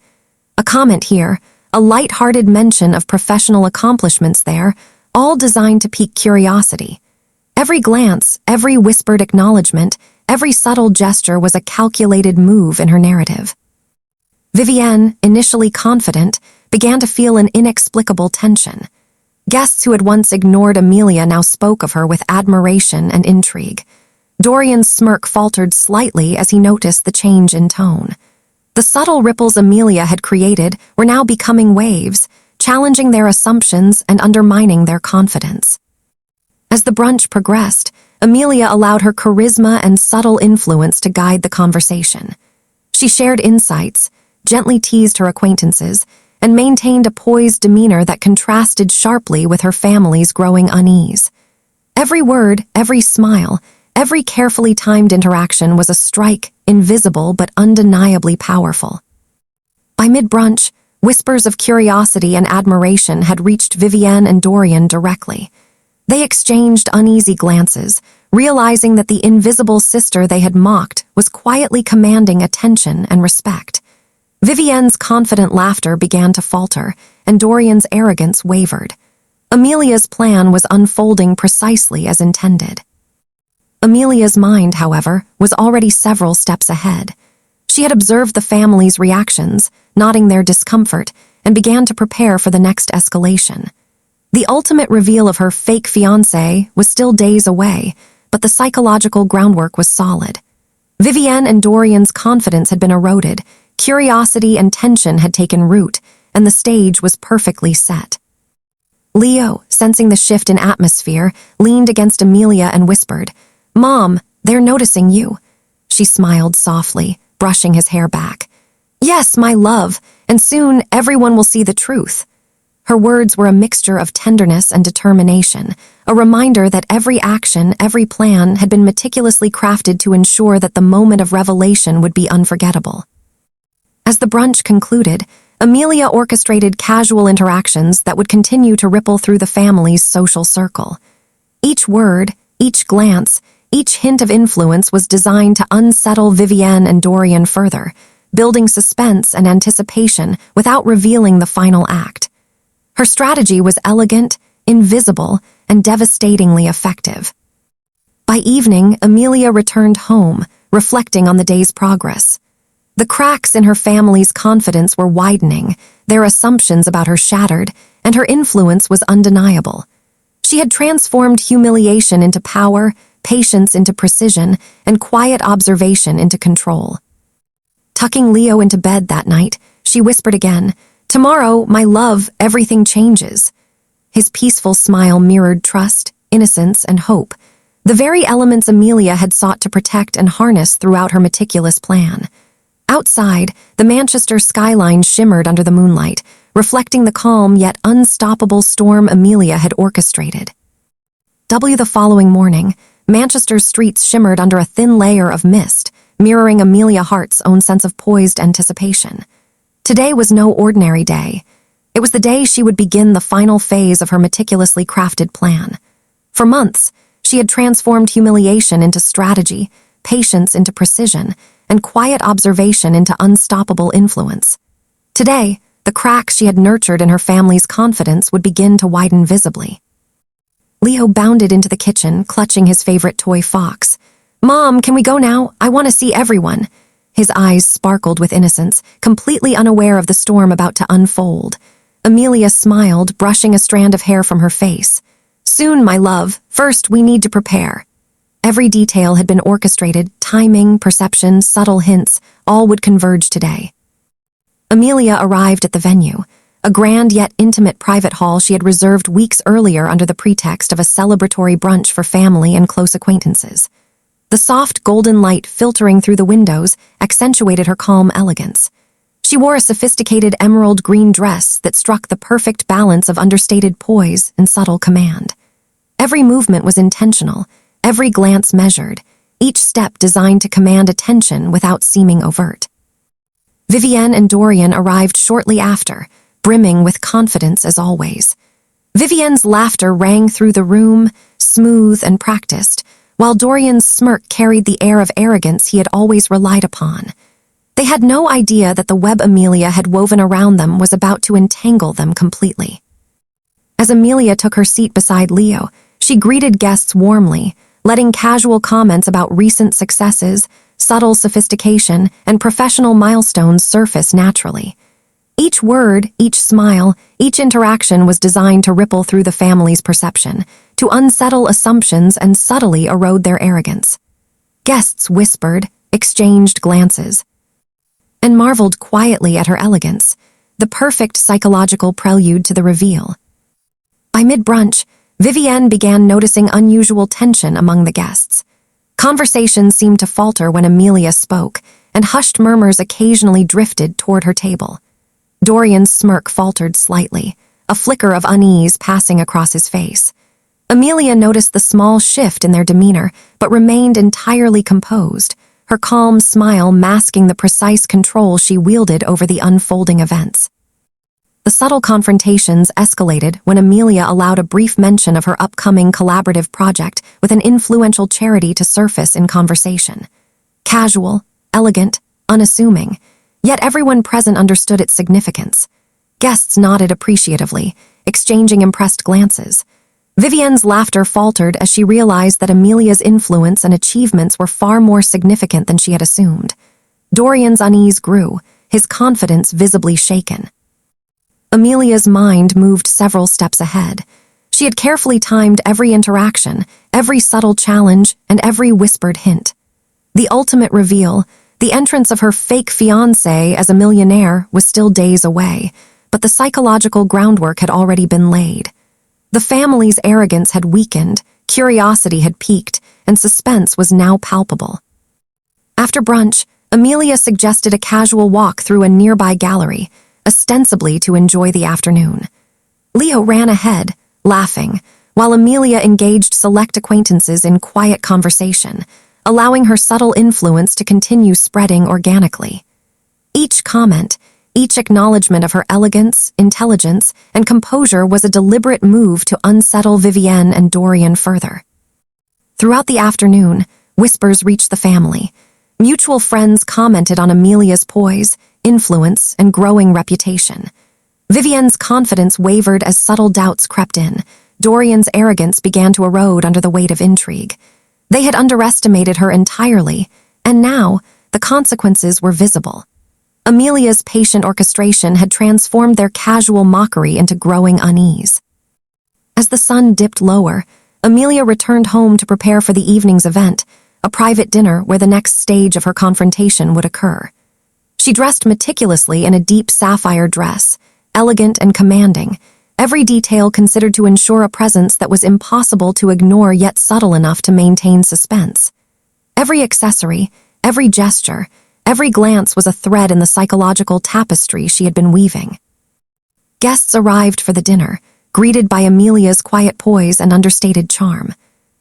A comment here, a light-hearted mention of professional accomplishments there, all designed to pique curiosity. Every glance, every whispered acknowledgement, every subtle gesture was a calculated move in her narrative. Vivienne, initially confident, began to feel an inexplicable tension. Guests who had once ignored Amelia now spoke of her with admiration and intrigue. Dorian's smirk faltered slightly as he noticed the change in tone. The subtle ripples Amelia had created were now becoming waves, challenging their assumptions and undermining their confidence. As the brunch progressed, Amelia allowed her charisma and subtle influence to guide the conversation. She shared insights, gently teased her acquaintances, and maintained a poised demeanor that contrasted sharply with her family's growing unease. Every word, every smile, every carefully timed interaction was a strike, invisible but undeniably powerful. By mid-brunch, whispers of curiosity and admiration had reached Vivienne and Dorian directly. They exchanged uneasy glances, realizing that the invisible sister they had mocked was quietly commanding attention and respect. Vivienne's confident laughter began to falter, and Dorian's arrogance wavered. Amelia's plan was unfolding precisely as intended. Amelia's mind, however, was already several steps ahead. She had observed the family's reactions, noting their discomfort, and began to prepare for the next escalation. The ultimate reveal of her fake fiancé was still days away, but the psychological groundwork was solid. Vivienne and Dorian's confidence had been eroded, curiosity and tension had taken root, and the stage was perfectly set. Leo, sensing the shift in atmosphere, leaned against Amelia and whispered, "Mom, they're noticing you." She smiled softly, brushing his hair back. "Yes, my love, and soon everyone will see the truth." Her words were a mixture of tenderness and determination, a reminder that every action, every plan had been meticulously crafted to ensure that the moment of revelation would be unforgettable. As the brunch concluded, Amelia orchestrated casual interactions that would continue to ripple through the family's social circle. Each word, each glance, each hint of influence was designed to unsettle Vivienne and Dorian further, building suspense and anticipation without revealing the final act. Her strategy was elegant, invisible, and devastatingly effective. By evening, Amelia returned home, reflecting on the day's progress. The cracks in her family's confidence were widening, their assumptions about her shattered, and her influence was undeniable. She had transformed humiliation into power, patience into precision, and quiet observation into control. Tucking Leo into bed that night, she whispered again, "Tomorrow, my love, everything changes." His peaceful smile mirrored trust, innocence, and hope, the very elements Amelia had sought to protect and harness throughout her meticulous plan. Outside, the Manchester skyline shimmered under the moonlight, reflecting the calm yet unstoppable storm Amelia had orchestrated. The following morning, Manchester's streets shimmered under a thin layer of mist, mirroring Amelia Hart's own sense of poised anticipation. Today was no ordinary day. It was the day she would begin the final phase of her meticulously crafted plan. For months, she had transformed humiliation into strategy, patience into precision, and quiet observation into unstoppable influence. Today, the cracks she had nurtured in her family's confidence would begin to widen visibly. Leo bounded into the kitchen, clutching his favorite toy fox. "Mom, can we go now? I want to see everyone." His eyes sparkled with innocence, completely unaware of the storm about to unfold. Amelia smiled, brushing a strand of hair from her face. "Soon, my love. First, we need to prepare." Every detail had been orchestrated, timing, perception, subtle hints, all would converge today. Amelia arrived at the venue, a grand yet intimate private hall she had reserved weeks earlier under the pretext of a celebratory brunch for family and close acquaintances. The soft golden light filtering through the windows accentuated her calm elegance. She wore a sophisticated emerald green dress that struck the perfect balance of understated poise and subtle command. Every movement was intentional, every glance measured, each step designed to command attention without seeming overt. Vivienne and Dorian arrived shortly after, brimming with confidence as always. Vivienne's laughter rang through the room, smooth and practiced, while Dorian's smirk carried the air of arrogance he had always relied upon. They had no idea that the web Amelia had woven around them was about to entangle them completely. As Amelia took her seat beside Leo, she greeted guests warmly, letting casual comments about recent successes, subtle sophistication, and professional milestones surface naturally. Each word, each smile, each interaction was designed to ripple through the family's perception, to unsettle assumptions and subtly erode their arrogance. Guests whispered, exchanged glances, and marveled quietly at her elegance, the perfect psychological prelude to the reveal. By mid-brunch, Vivienne began noticing unusual tension among the guests. Conversations seemed to falter when Amelia spoke, and hushed murmurs occasionally drifted toward her table. Dorian's smirk faltered slightly, a flicker of unease passing across his face. Amelia noticed the small shift in their demeanor, but remained entirely composed, her calm smile masking the precise control she wielded over the unfolding events. The subtle confrontations escalated when Amelia allowed a brief mention of her upcoming collaborative project with an influential charity to surface in conversation. Casual, elegant, unassuming, yet everyone present understood its significance. Guests nodded appreciatively, exchanging impressed glances. Vivienne's laughter faltered as she realized that Amelia's influence and achievements were far more significant than she had assumed. Dorian's unease grew, his confidence visibly shaken. Amelia's mind moved several steps ahead. She had carefully timed every interaction, every subtle challenge, and every whispered hint. The ultimate reveal, the entrance of her fake fiancé as a millionaire, was still days away, but the psychological groundwork had already been laid. The family's arrogance had weakened, curiosity had peaked, and suspense was now palpable. After brunch, Amelia suggested a casual walk through a nearby gallery, ostensibly to enjoy the afternoon. Leo ran ahead, laughing, while Amelia engaged select acquaintances in quiet conversation, allowing her subtle influence to continue spreading organically. Each comment, each acknowledgement of her elegance, intelligence, and composure was a deliberate move to unsettle Vivienne and Dorian further. Throughout the afternoon, whispers reached the family. Mutual friends commented on Amelia's poise, influence, and growing reputation. Vivienne's confidence wavered as subtle doubts crept in. Dorian's arrogance began to erode under the weight of intrigue. They had underestimated her entirely, and now the consequences were visible. Amelia's patient orchestration had transformed their casual mockery into growing unease. As the sun dipped lower, Amelia returned home to prepare for the evening's event, a private dinner where the next stage of her confrontation would occur. She dressed meticulously in a deep sapphire dress, elegant and commanding, every detail considered to ensure a presence that was impossible to ignore yet subtle enough to maintain suspense. Every accessory, every gesture, every glance was a thread in the psychological tapestry she had been weaving. Guests arrived for the dinner, greeted by Amelia's quiet poise and understated charm.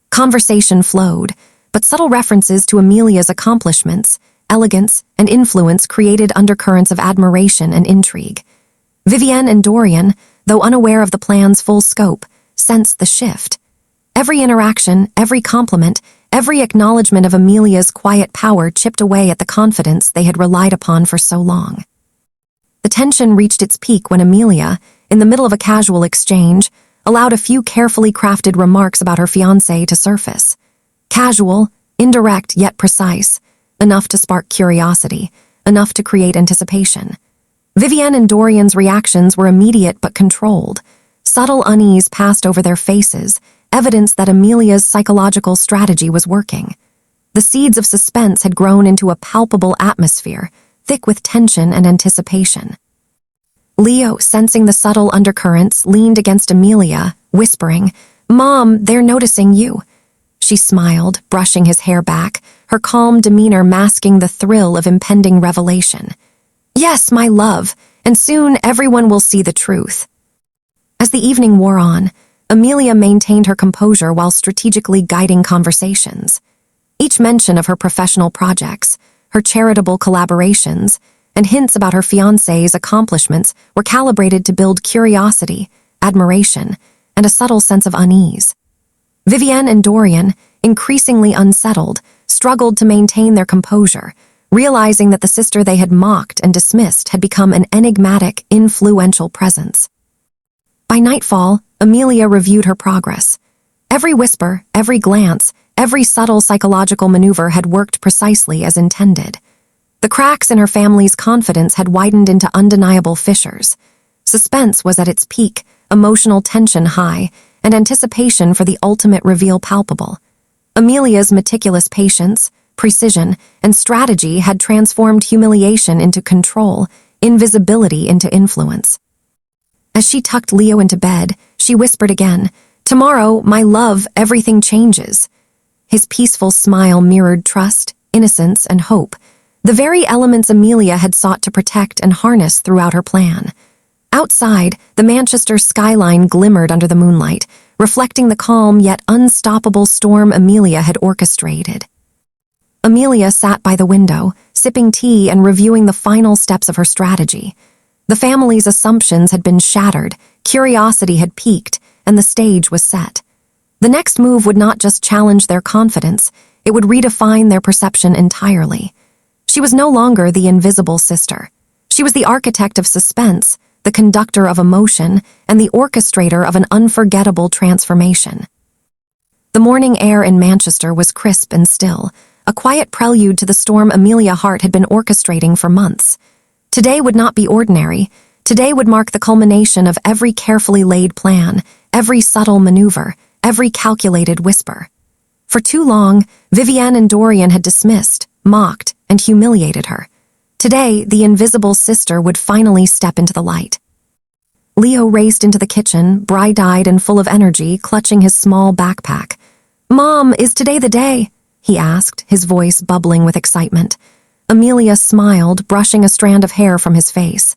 Conversation flowed, but subtle references to Amelia's accomplishments, elegance, and influence created undercurrents of admiration and intrigue. Vivienne and Dorian, though unaware of the plan's full scope, sensed the shift. Every interaction, every compliment, every acknowledgement of Amelia's quiet power chipped away at the confidence they had relied upon for so long. The tension reached its peak when Amelia, in the middle of a casual exchange, allowed a few carefully crafted remarks about her fiancé to surface. Casual, indirect yet precise, enough to spark curiosity, enough to create anticipation. Vivienne and Dorian's reactions were immediate but controlled. Subtle unease passed over their faces, evidence that Amelia's psychological strategy was working. The seeds of suspense had grown into a palpable atmosphere, thick with tension and anticipation. Leo, sensing the subtle undercurrents, leaned against Amelia, whispering, "Mom, they're noticing you." She smiled, brushing his hair back, her calm demeanor masking the thrill of impending revelation. "Yes, my love, and soon everyone will see the truth." As the evening wore on, Amelia maintained her composure while strategically guiding conversations. Each mention of her professional projects, her charitable collaborations, and hints about her fiancé's accomplishments were calibrated to build curiosity, admiration, and a subtle sense of unease. Vivienne and Dorian, increasingly unsettled, struggled to maintain their composure, realizing that the sister they had mocked and dismissed had become an enigmatic, influential presence. By nightfall, Amelia reviewed her progress. Every whisper, every glance, every subtle psychological maneuver had worked precisely as intended. The cracks in her family's confidence had widened into undeniable fissures. Suspense was at its peak, emotional tension high, and anticipation for the ultimate reveal palpable. Amelia's meticulous patience, precision, and strategy had transformed humiliation into control, invisibility into influence. As she tucked Leo into bed, she whispered again, "Tomorrow, my love, everything changes." His peaceful smile mirrored trust, innocence, and hope. The very elements Amelia had sought to protect and harness throughout her plan. Outside, the Manchester skyline glimmered under the moonlight, reflecting the calm yet unstoppable storm Amelia had orchestrated. Amelia sat by the window, sipping tea and reviewing the final steps of her strategy. The family's assumptions had been shattered, curiosity had peaked, and the stage was set. The next move would not just challenge their confidence, it would redefine their perception entirely. She was no longer the invisible sister. She was the architect of suspense, the conductor of emotion, and the orchestrator of an unforgettable transformation. The morning air in Manchester was crisp and still, a quiet prelude to the storm Amelia Hart had been orchestrating for months. Today would not be ordinary. Today would mark the culmination of every carefully laid plan, every subtle maneuver, every calculated whisper. For too long, Vivienne and Dorian had dismissed, mocked, and humiliated her. Today, the invisible sister would finally step into the light. Leo raced into the kitchen, bright-eyed and full of energy, clutching his small backpack. "Mom, is today the day?" he asked, his voice bubbling with excitement. Amelia smiled, brushing a strand of hair from his face.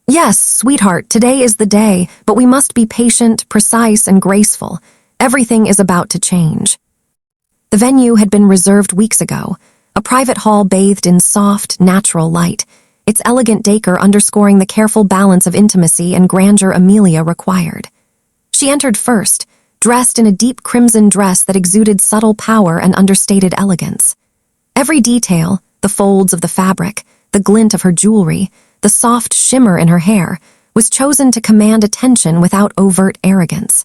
"Yes, sweetheart, today is the day, but we must be patient, precise, and graceful. Everything is about to change." The venue had been reserved weeks ago, a private hall bathed in soft, natural light, its elegant decor underscoring the careful balance of intimacy and grandeur Amelia required. She entered first, dressed in a deep crimson dress that exuded subtle power and understated elegance. Every detail, the folds of the fabric, the glint of her jewelry, the soft shimmer in her hair, was chosen to command attention without overt arrogance.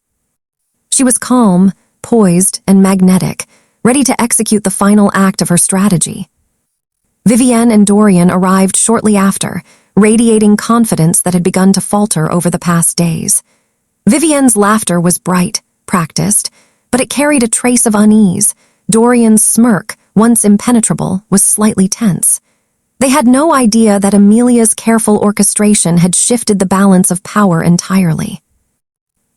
She was calm, poised, and magnetic, ready to execute the final act of her strategy. Vivienne and Dorian arrived shortly after, radiating confidence that had begun to falter over the past days. Vivienne's laughter was bright, practiced, but it carried a trace of unease. Dorian's smirk, once impenetrable, was slightly tense. They had no idea that Amelia's careful orchestration had shifted the balance of power entirely.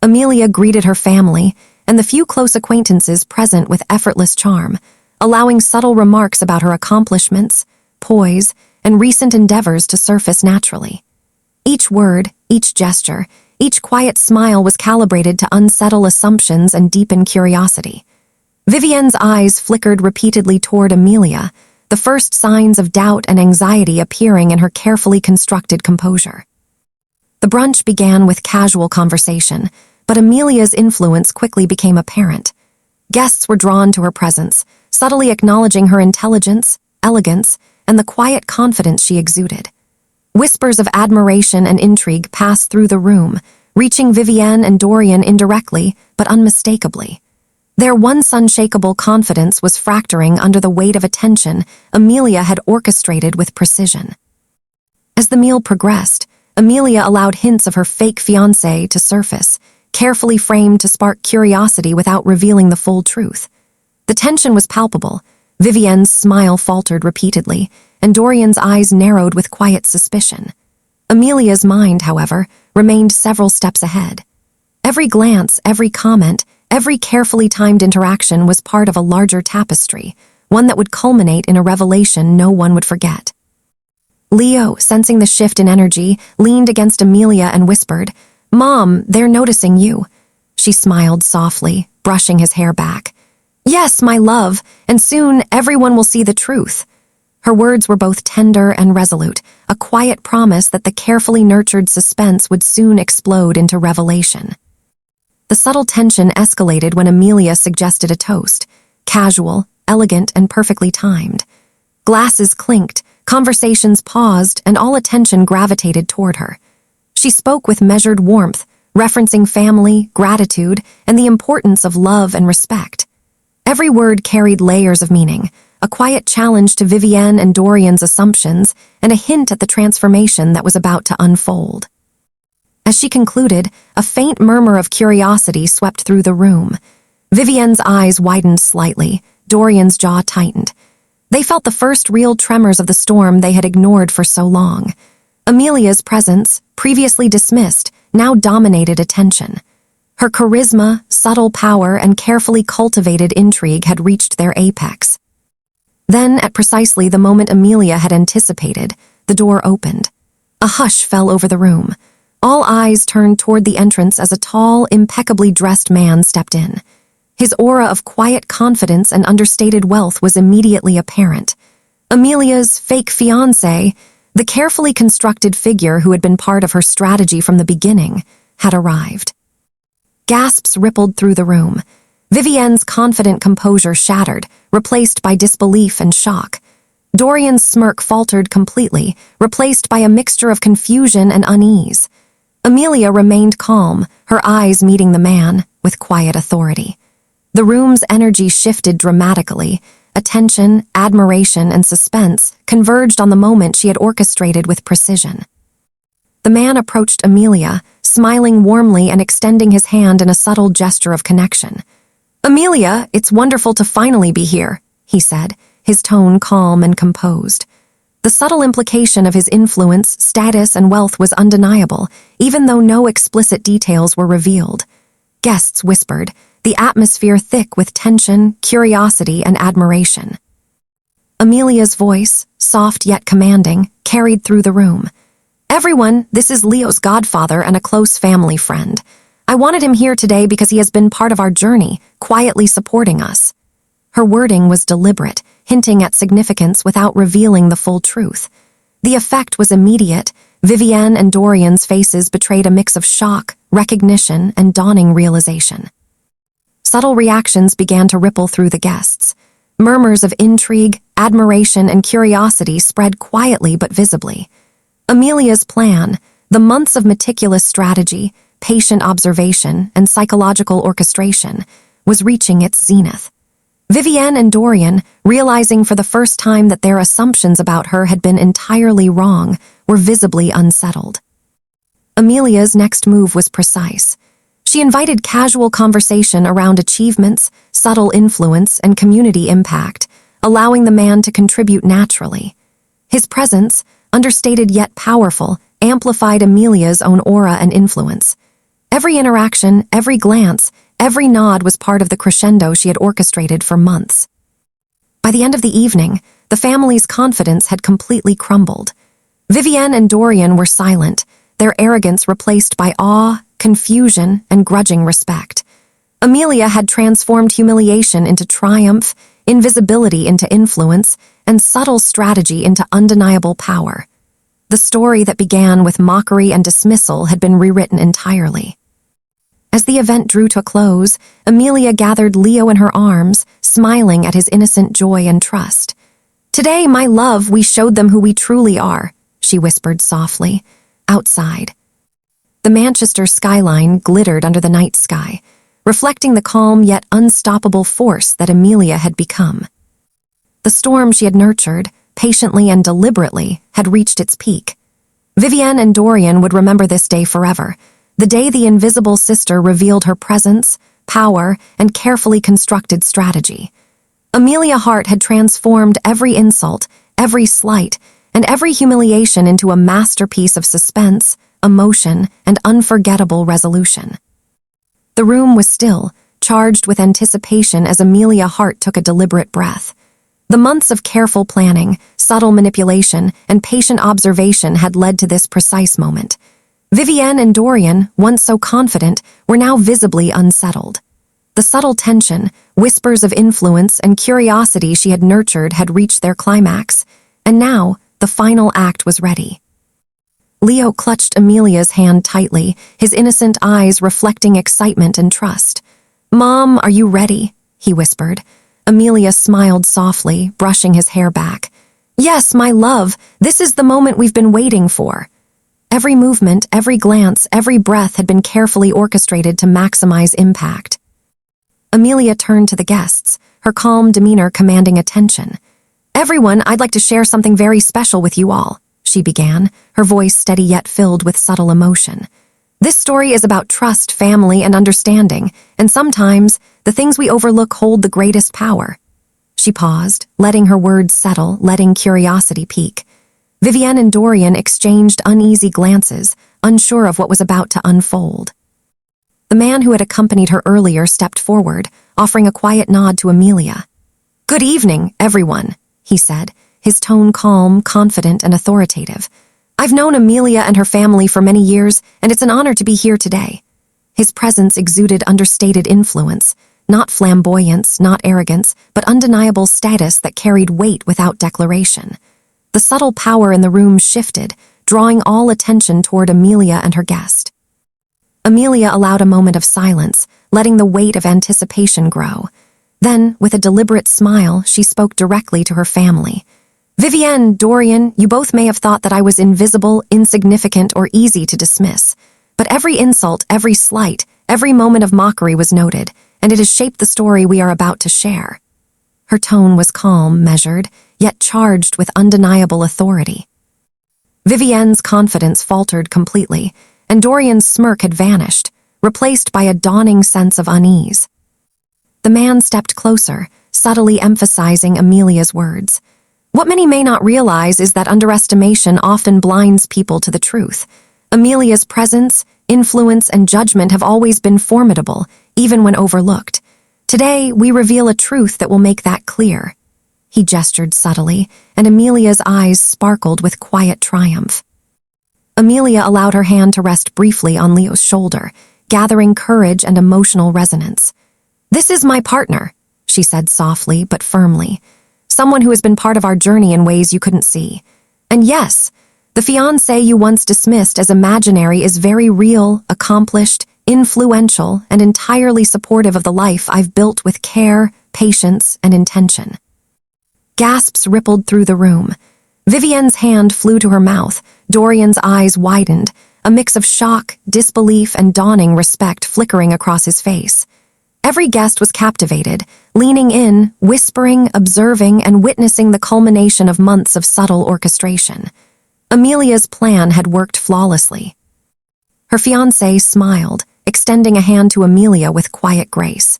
Amelia greeted her family and the few close acquaintances present with effortless charm, allowing subtle remarks about her accomplishments, poise, and recent endeavors to surface naturally. Each word, each gesture, each quiet smile was calibrated to unsettle assumptions and deepen curiosity. Vivienne's eyes flickered repeatedly toward Amelia, the first signs of doubt and anxiety appearing in her carefully constructed composure. The brunch began with casual conversation, but Amelia's influence quickly became apparent. Guests were drawn to her presence, subtly acknowledging her intelligence, elegance, and the quiet confidence she exuded. Whispers of admiration and intrigue passed through the room, reaching Vivienne and Dorian indirectly, but unmistakably. Their once unshakable confidence was fracturing under the weight of attention Amelia had orchestrated with precision. As the meal progressed, Amelia allowed hints of her fake fiancé to surface, carefully framed to spark curiosity without revealing the full truth. The tension was palpable. Vivienne's smile faltered repeatedly, and Dorian's eyes narrowed with quiet suspicion. Amelia's mind, however, remained several steps ahead. Every glance, every comment, every carefully timed interaction was part of a larger tapestry, one that would culminate in a revelation no one would forget. Leo, sensing the shift in energy, leaned against Amelia and whispered, "Mom, they're noticing you." She smiled softly, brushing his hair back. "Yes, my love, and soon everyone will see the truth." Her words were both tender and resolute, a quiet promise that the carefully nurtured suspense would soon explode into revelation. The subtle tension escalated when Amelia suggested a toast, casual, elegant, and perfectly timed. Glasses clinked, conversations paused, and all attention gravitated toward her. She spoke with measured warmth, referencing family, gratitude, and the importance of love and respect. Every word carried layers of meaning, a quiet challenge to Vivienne and Dorian's assumptions, and a hint at the transformation that was about to unfold. As she concluded, a faint murmur of curiosity swept through the room. Vivienne's eyes widened slightly, Dorian's jaw tightened. They felt the first real tremors of the storm they had ignored for so long. Amelia's presence, previously dismissed, now dominated attention. Her charisma, subtle power, and carefully cultivated intrigue had reached their apex. Then, at precisely the moment Amelia had anticipated, the door opened. A hush fell over the room. All eyes turned toward the entrance as a tall, impeccably dressed man stepped in. His aura of quiet confidence and understated wealth was immediately apparent. Amelia's fake fiancé, the carefully constructed figure who had been part of her strategy from the beginning, had arrived. Gasps rippled through the room. Vivienne's confident composure shattered, replaced by disbelief and shock. Dorian's smirk faltered completely, replaced by a mixture of confusion and unease. Amelia remained calm, her eyes meeting the man, with quiet authority. The room's energy shifted dramatically. Attention, admiration, and suspense converged on the moment she had orchestrated with precision. The man approached Amelia, smiling warmly and extending his hand in a subtle gesture of connection. "Amelia, it's wonderful to finally be here," he said, his tone calm and composed. The subtle implication of his influence, status, and wealth was undeniable, even though no explicit details were revealed. Guests whispered, the atmosphere thick with tension, curiosity, and admiration. Amelia's voice, soft yet commanding, carried through the room. "Everyone, this is Leo's godfather and a close family friend. I wanted him here today because he has been part of our journey, quietly supporting us." Her wording was deliberate, hinting at significance without revealing the full truth. The effect was immediate. Vivienne and Dorian's faces betrayed a mix of shock, recognition, and dawning realization. Subtle reactions began to ripple through the guests. Murmurs of intrigue, admiration, and curiosity spread quietly but visibly. Amelia's plan, the months of meticulous strategy, patient observation, and psychological orchestration, was reaching its zenith. Vivienne and Dorian, realizing for the first time that their assumptions about her had been entirely wrong, were visibly unsettled. Amelia's next move was precise. She invited casual conversation around achievements, subtle influence, and community impact, allowing the man to contribute naturally. His presence, understated yet powerful, amplified Amelia's own aura and influence. Every interaction, every glance, every nod was part of the crescendo she had orchestrated for months. By the end of the evening, the family's confidence had completely crumbled. Vivienne and Dorian were silent, their arrogance replaced by awe, confusion, and grudging respect. Amelia had transformed humiliation into triumph, invisibility into influence, and subtle strategy into undeniable power. The story that began with mockery and dismissal had been rewritten entirely. As the event drew to a close, Amelia gathered Leo in her arms, smiling at his innocent joy and trust. "Today, my love, we showed them who we truly are," she whispered softly. Outside, the Manchester skyline glittered under the night sky, reflecting the calm yet unstoppable force that Amelia had become. The storm she had nurtured, patiently and deliberately, had reached its peak. Vivienne and Dorian would remember this day forever, the day the invisible sister revealed her presence, power, and carefully constructed strategy. Amelia Hart had transformed every insult, every slight, and every humiliation into a masterpiece of suspense, emotion, and unforgettable resolution. The room was still, charged with anticipation as Amelia Hart took a deliberate breath. The months of careful planning, subtle manipulation, and patient observation had led to this precise moment. Vivienne and Dorian, once so confident, were now visibly unsettled. The subtle tension, whispers of influence, and curiosity she had nurtured had reached their climax, and now the final act was ready. Leo clutched Amelia's hand tightly, his innocent eyes reflecting excitement and trust. "Mom, are you ready?" he whispered. Amelia smiled softly, brushing his hair back. "Yes, my love, this is the moment we've been waiting for." Every movement, every glance, every breath had been carefully orchestrated to maximize impact. Amelia turned to the guests, her calm demeanor commanding attention. "Everyone, I'd like to share something very special with you all," she began, her voice steady yet filled with subtle emotion. "This story is about trust, family, and understanding, and sometimes the things we overlook hold the greatest power." She paused, letting her words settle, letting curiosity peak. Vivienne and Dorian exchanged uneasy glances, unsure of what was about to unfold. The man who had accompanied her earlier stepped forward, offering a quiet nod to Amelia. "Good evening, everyone," he said, his tone calm, confident, and authoritative. "I've known Amelia and her family for many years, and it's an honor to be here today." His presence exuded understated influence, not flamboyance, not arrogance, but undeniable status that carried weight without declaration. The subtle power in the room shifted, drawing all attention toward Amelia and her guest. Amelia allowed a moment of silence, letting the weight of anticipation grow. Then, with a deliberate smile, she spoke directly to her family. "Vivienne, Dorian, you both may have thought that I was invisible, insignificant, or easy to dismiss. But every insult, every slight, every moment of mockery was noted, and it has shaped the story we are about to share." Her tone was calm, measured, yet charged with undeniable authority. Vivienne's confidence faltered completely, and Dorian's smirk had vanished, replaced by a dawning sense of unease. The man stepped closer, subtly emphasizing Amelia's words. "What many may not realize is that underestimation often blinds people to the truth. Amelia's presence, influence, and judgment have always been formidable, even when overlooked. Today, we reveal a truth that will make that clear." He gestured subtly, and Amelia's eyes sparkled with quiet triumph. Amelia allowed her hand to rest briefly on Leo's shoulder, gathering courage and emotional resonance. "This is my partner," she said softly but firmly. "Someone who has been part of our journey in ways you couldn't see. And yes, the fiancé you once dismissed as imaginary is very real, accomplished, influential, and entirely supportive of the life I've built with care, patience, and intention." Gasps rippled through the room. Vivienne's hand flew to her mouth, Dorian's eyes widened, a mix of shock, disbelief, and dawning respect flickering across his face. Every guest was captivated, leaning in, whispering, observing, and witnessing the culmination of months of subtle orchestration. Amelia's plan had worked flawlessly. Her fiancé smiled, extending a hand to Amelia with quiet grace.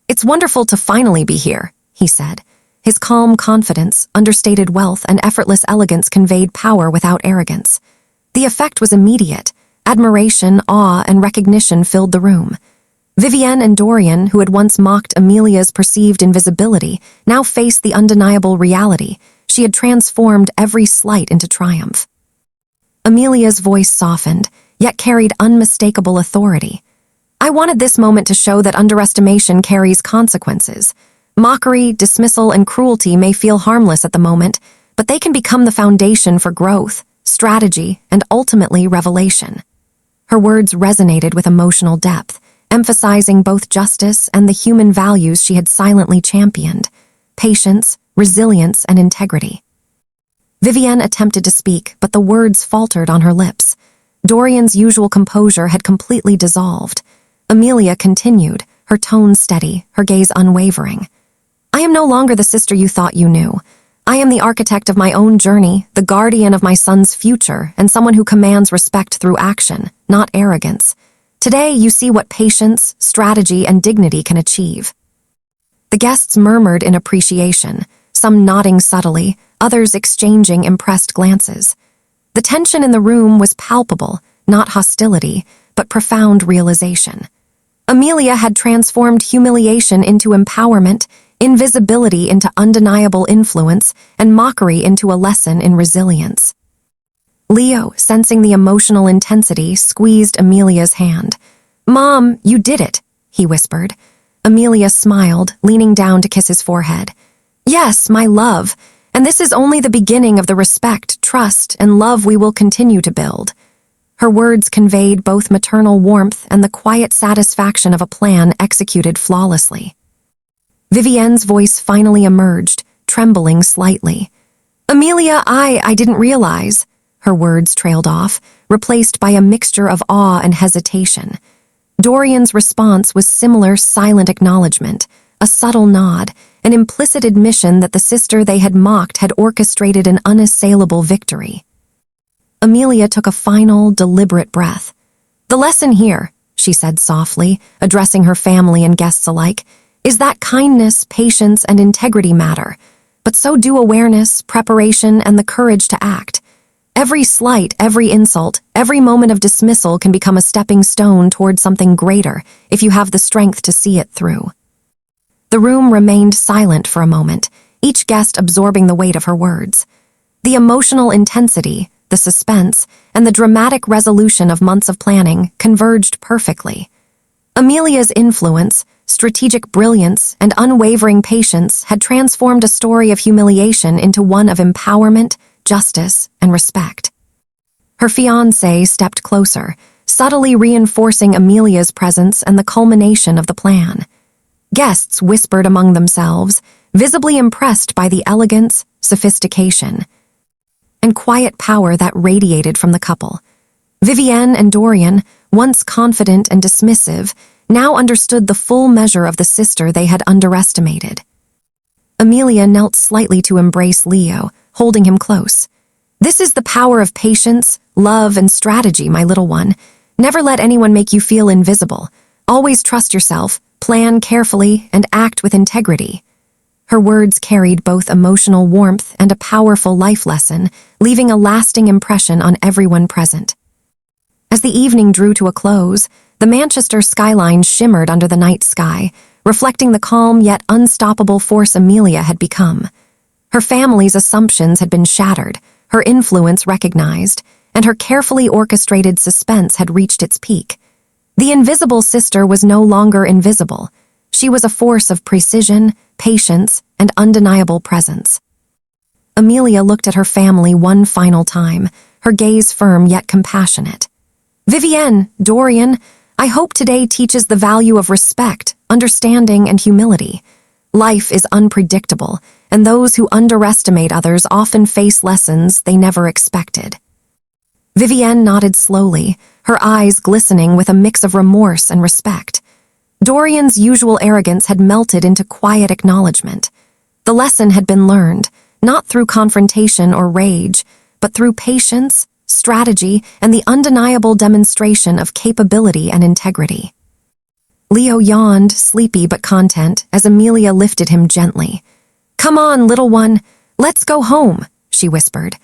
"It's wonderful to finally be here," he said. His calm confidence, understated wealth, and effortless elegance conveyed power without arrogance. The effect was immediate. Admiration, awe, and recognition filled the room. Vivienne and Dorian, who had once mocked Amelia's perceived invisibility, now faced the undeniable reality. She had transformed every slight into triumph. Amelia's voice softened, yet carried unmistakable authority. "I wanted this moment to show that underestimation carries consequences. Mockery, dismissal, and cruelty may feel harmless at the moment, but they can become the foundation for growth, strategy, and ultimately revelation." Her words resonated with emotional depth, emphasizing both justice and the human values she had silently championed: patience, resilience, and integrity. Vivienne attempted to speak, but the words faltered on her lips. Dorian's usual composure had completely dissolved. Amelia continued, her tone steady, her gaze unwavering. "I am no longer the sister you thought you knew. I am the architect of my own journey, the guardian of my son's future, and someone who commands respect through action, not arrogance. Today, you see what patience, strategy, and dignity can achieve." The guests murmured in appreciation, some nodding subtly, others exchanging impressed glances. The tension in the room was palpable, not hostility, but profound realization. Amelia had transformed humiliation into empowerment, invisibility into undeniable influence, and mockery into a lesson in resilience. Leo, sensing the emotional intensity, squeezed Amelia's hand. "Mom, you did it," he whispered. Amelia smiled, leaning down to kiss his forehead. "Yes, my love, and this is only the beginning of the respect, trust, and love we will continue to build." Her words conveyed both maternal warmth and the quiet satisfaction of a plan executed flawlessly. Vivienne's voice finally emerged, trembling slightly. "Amelia, I didn't realize." Her words trailed off, replaced by a mixture of awe and hesitation. Dorian's response was similar silent acknowledgement, a subtle nod, an implicit admission that the sister they had mocked had orchestrated an unassailable victory. Amelia took a final, deliberate breath. "The lesson here," she said softly, addressing her family and guests alike, "is that kindness, patience, and integrity matter, but so do awareness, preparation, and the courage to act. Every slight, every insult, every moment of dismissal can become a stepping stone toward something greater if you have the strength to see it through." The room remained silent for a moment, each guest absorbing the weight of her words. The emotional intensity, the suspense, and the dramatic resolution of months of planning converged perfectly. Amelia's influence, strategic brilliance, and unwavering patience had transformed a story of humiliation into one of empowerment, justice, and respect. Her fiancé stepped closer, subtly reinforcing Amelia's presence and the culmination of the plan. Guests whispered among themselves, visibly impressed by the elegance, sophistication, and quiet power that radiated from the couple. Vivienne and Dorian, once confident and dismissive, now understood the full measure of the sister they had underestimated. Amelia knelt slightly to embrace Leo, holding him close. "This is the power of patience, love, and strategy, my little one. Never let anyone make you feel invisible. Always trust yourself, plan carefully, and act with integrity." Her words carried both emotional warmth and a powerful life lesson, leaving a lasting impression on everyone present. As the evening drew to a close, the Manchester skyline shimmered under the night sky, reflecting the calm yet unstoppable force Amelia had become. Her family's assumptions had been shattered, her influence recognized, and her carefully orchestrated suspense had reached its peak. The invisible sister was no longer invisible. She was a force of precision, patience, and undeniable presence. Amelia looked at her family one final time, her gaze firm yet compassionate. "Vivienne, Dorian, I hope today teaches the value of respect, understanding, and humility. Life is unpredictable, and those who underestimate others often face lessons they never expected." Vivienne nodded slowly, her eyes glistening with a mix of remorse and respect. Dorian's usual arrogance had melted into quiet acknowledgement. The lesson had been learned, not through confrontation or rage, but through patience, strategy, and the undeniable demonstration of capability and integrity. Leo yawned, sleepy but content, as Amelia lifted him gently. "Come on, little one, let's go home," she whispered.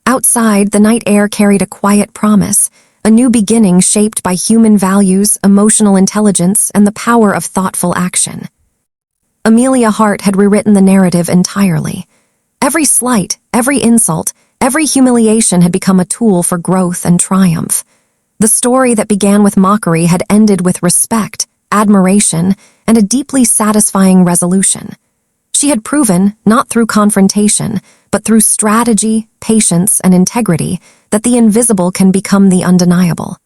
Outside, the night air carried a quiet promise, a new beginning shaped by human values, emotional intelligence, and the power of thoughtful action. Amelia Hart had rewritten the narrative entirely. Every slight, every insult, every humiliation had become a tool for growth and triumph. The story that began with mockery had ended with respect, admiration, and a deeply satisfying resolution. She had proven, not through confrontation, but through strategy, patience, and integrity, that the invisible can become the undeniable.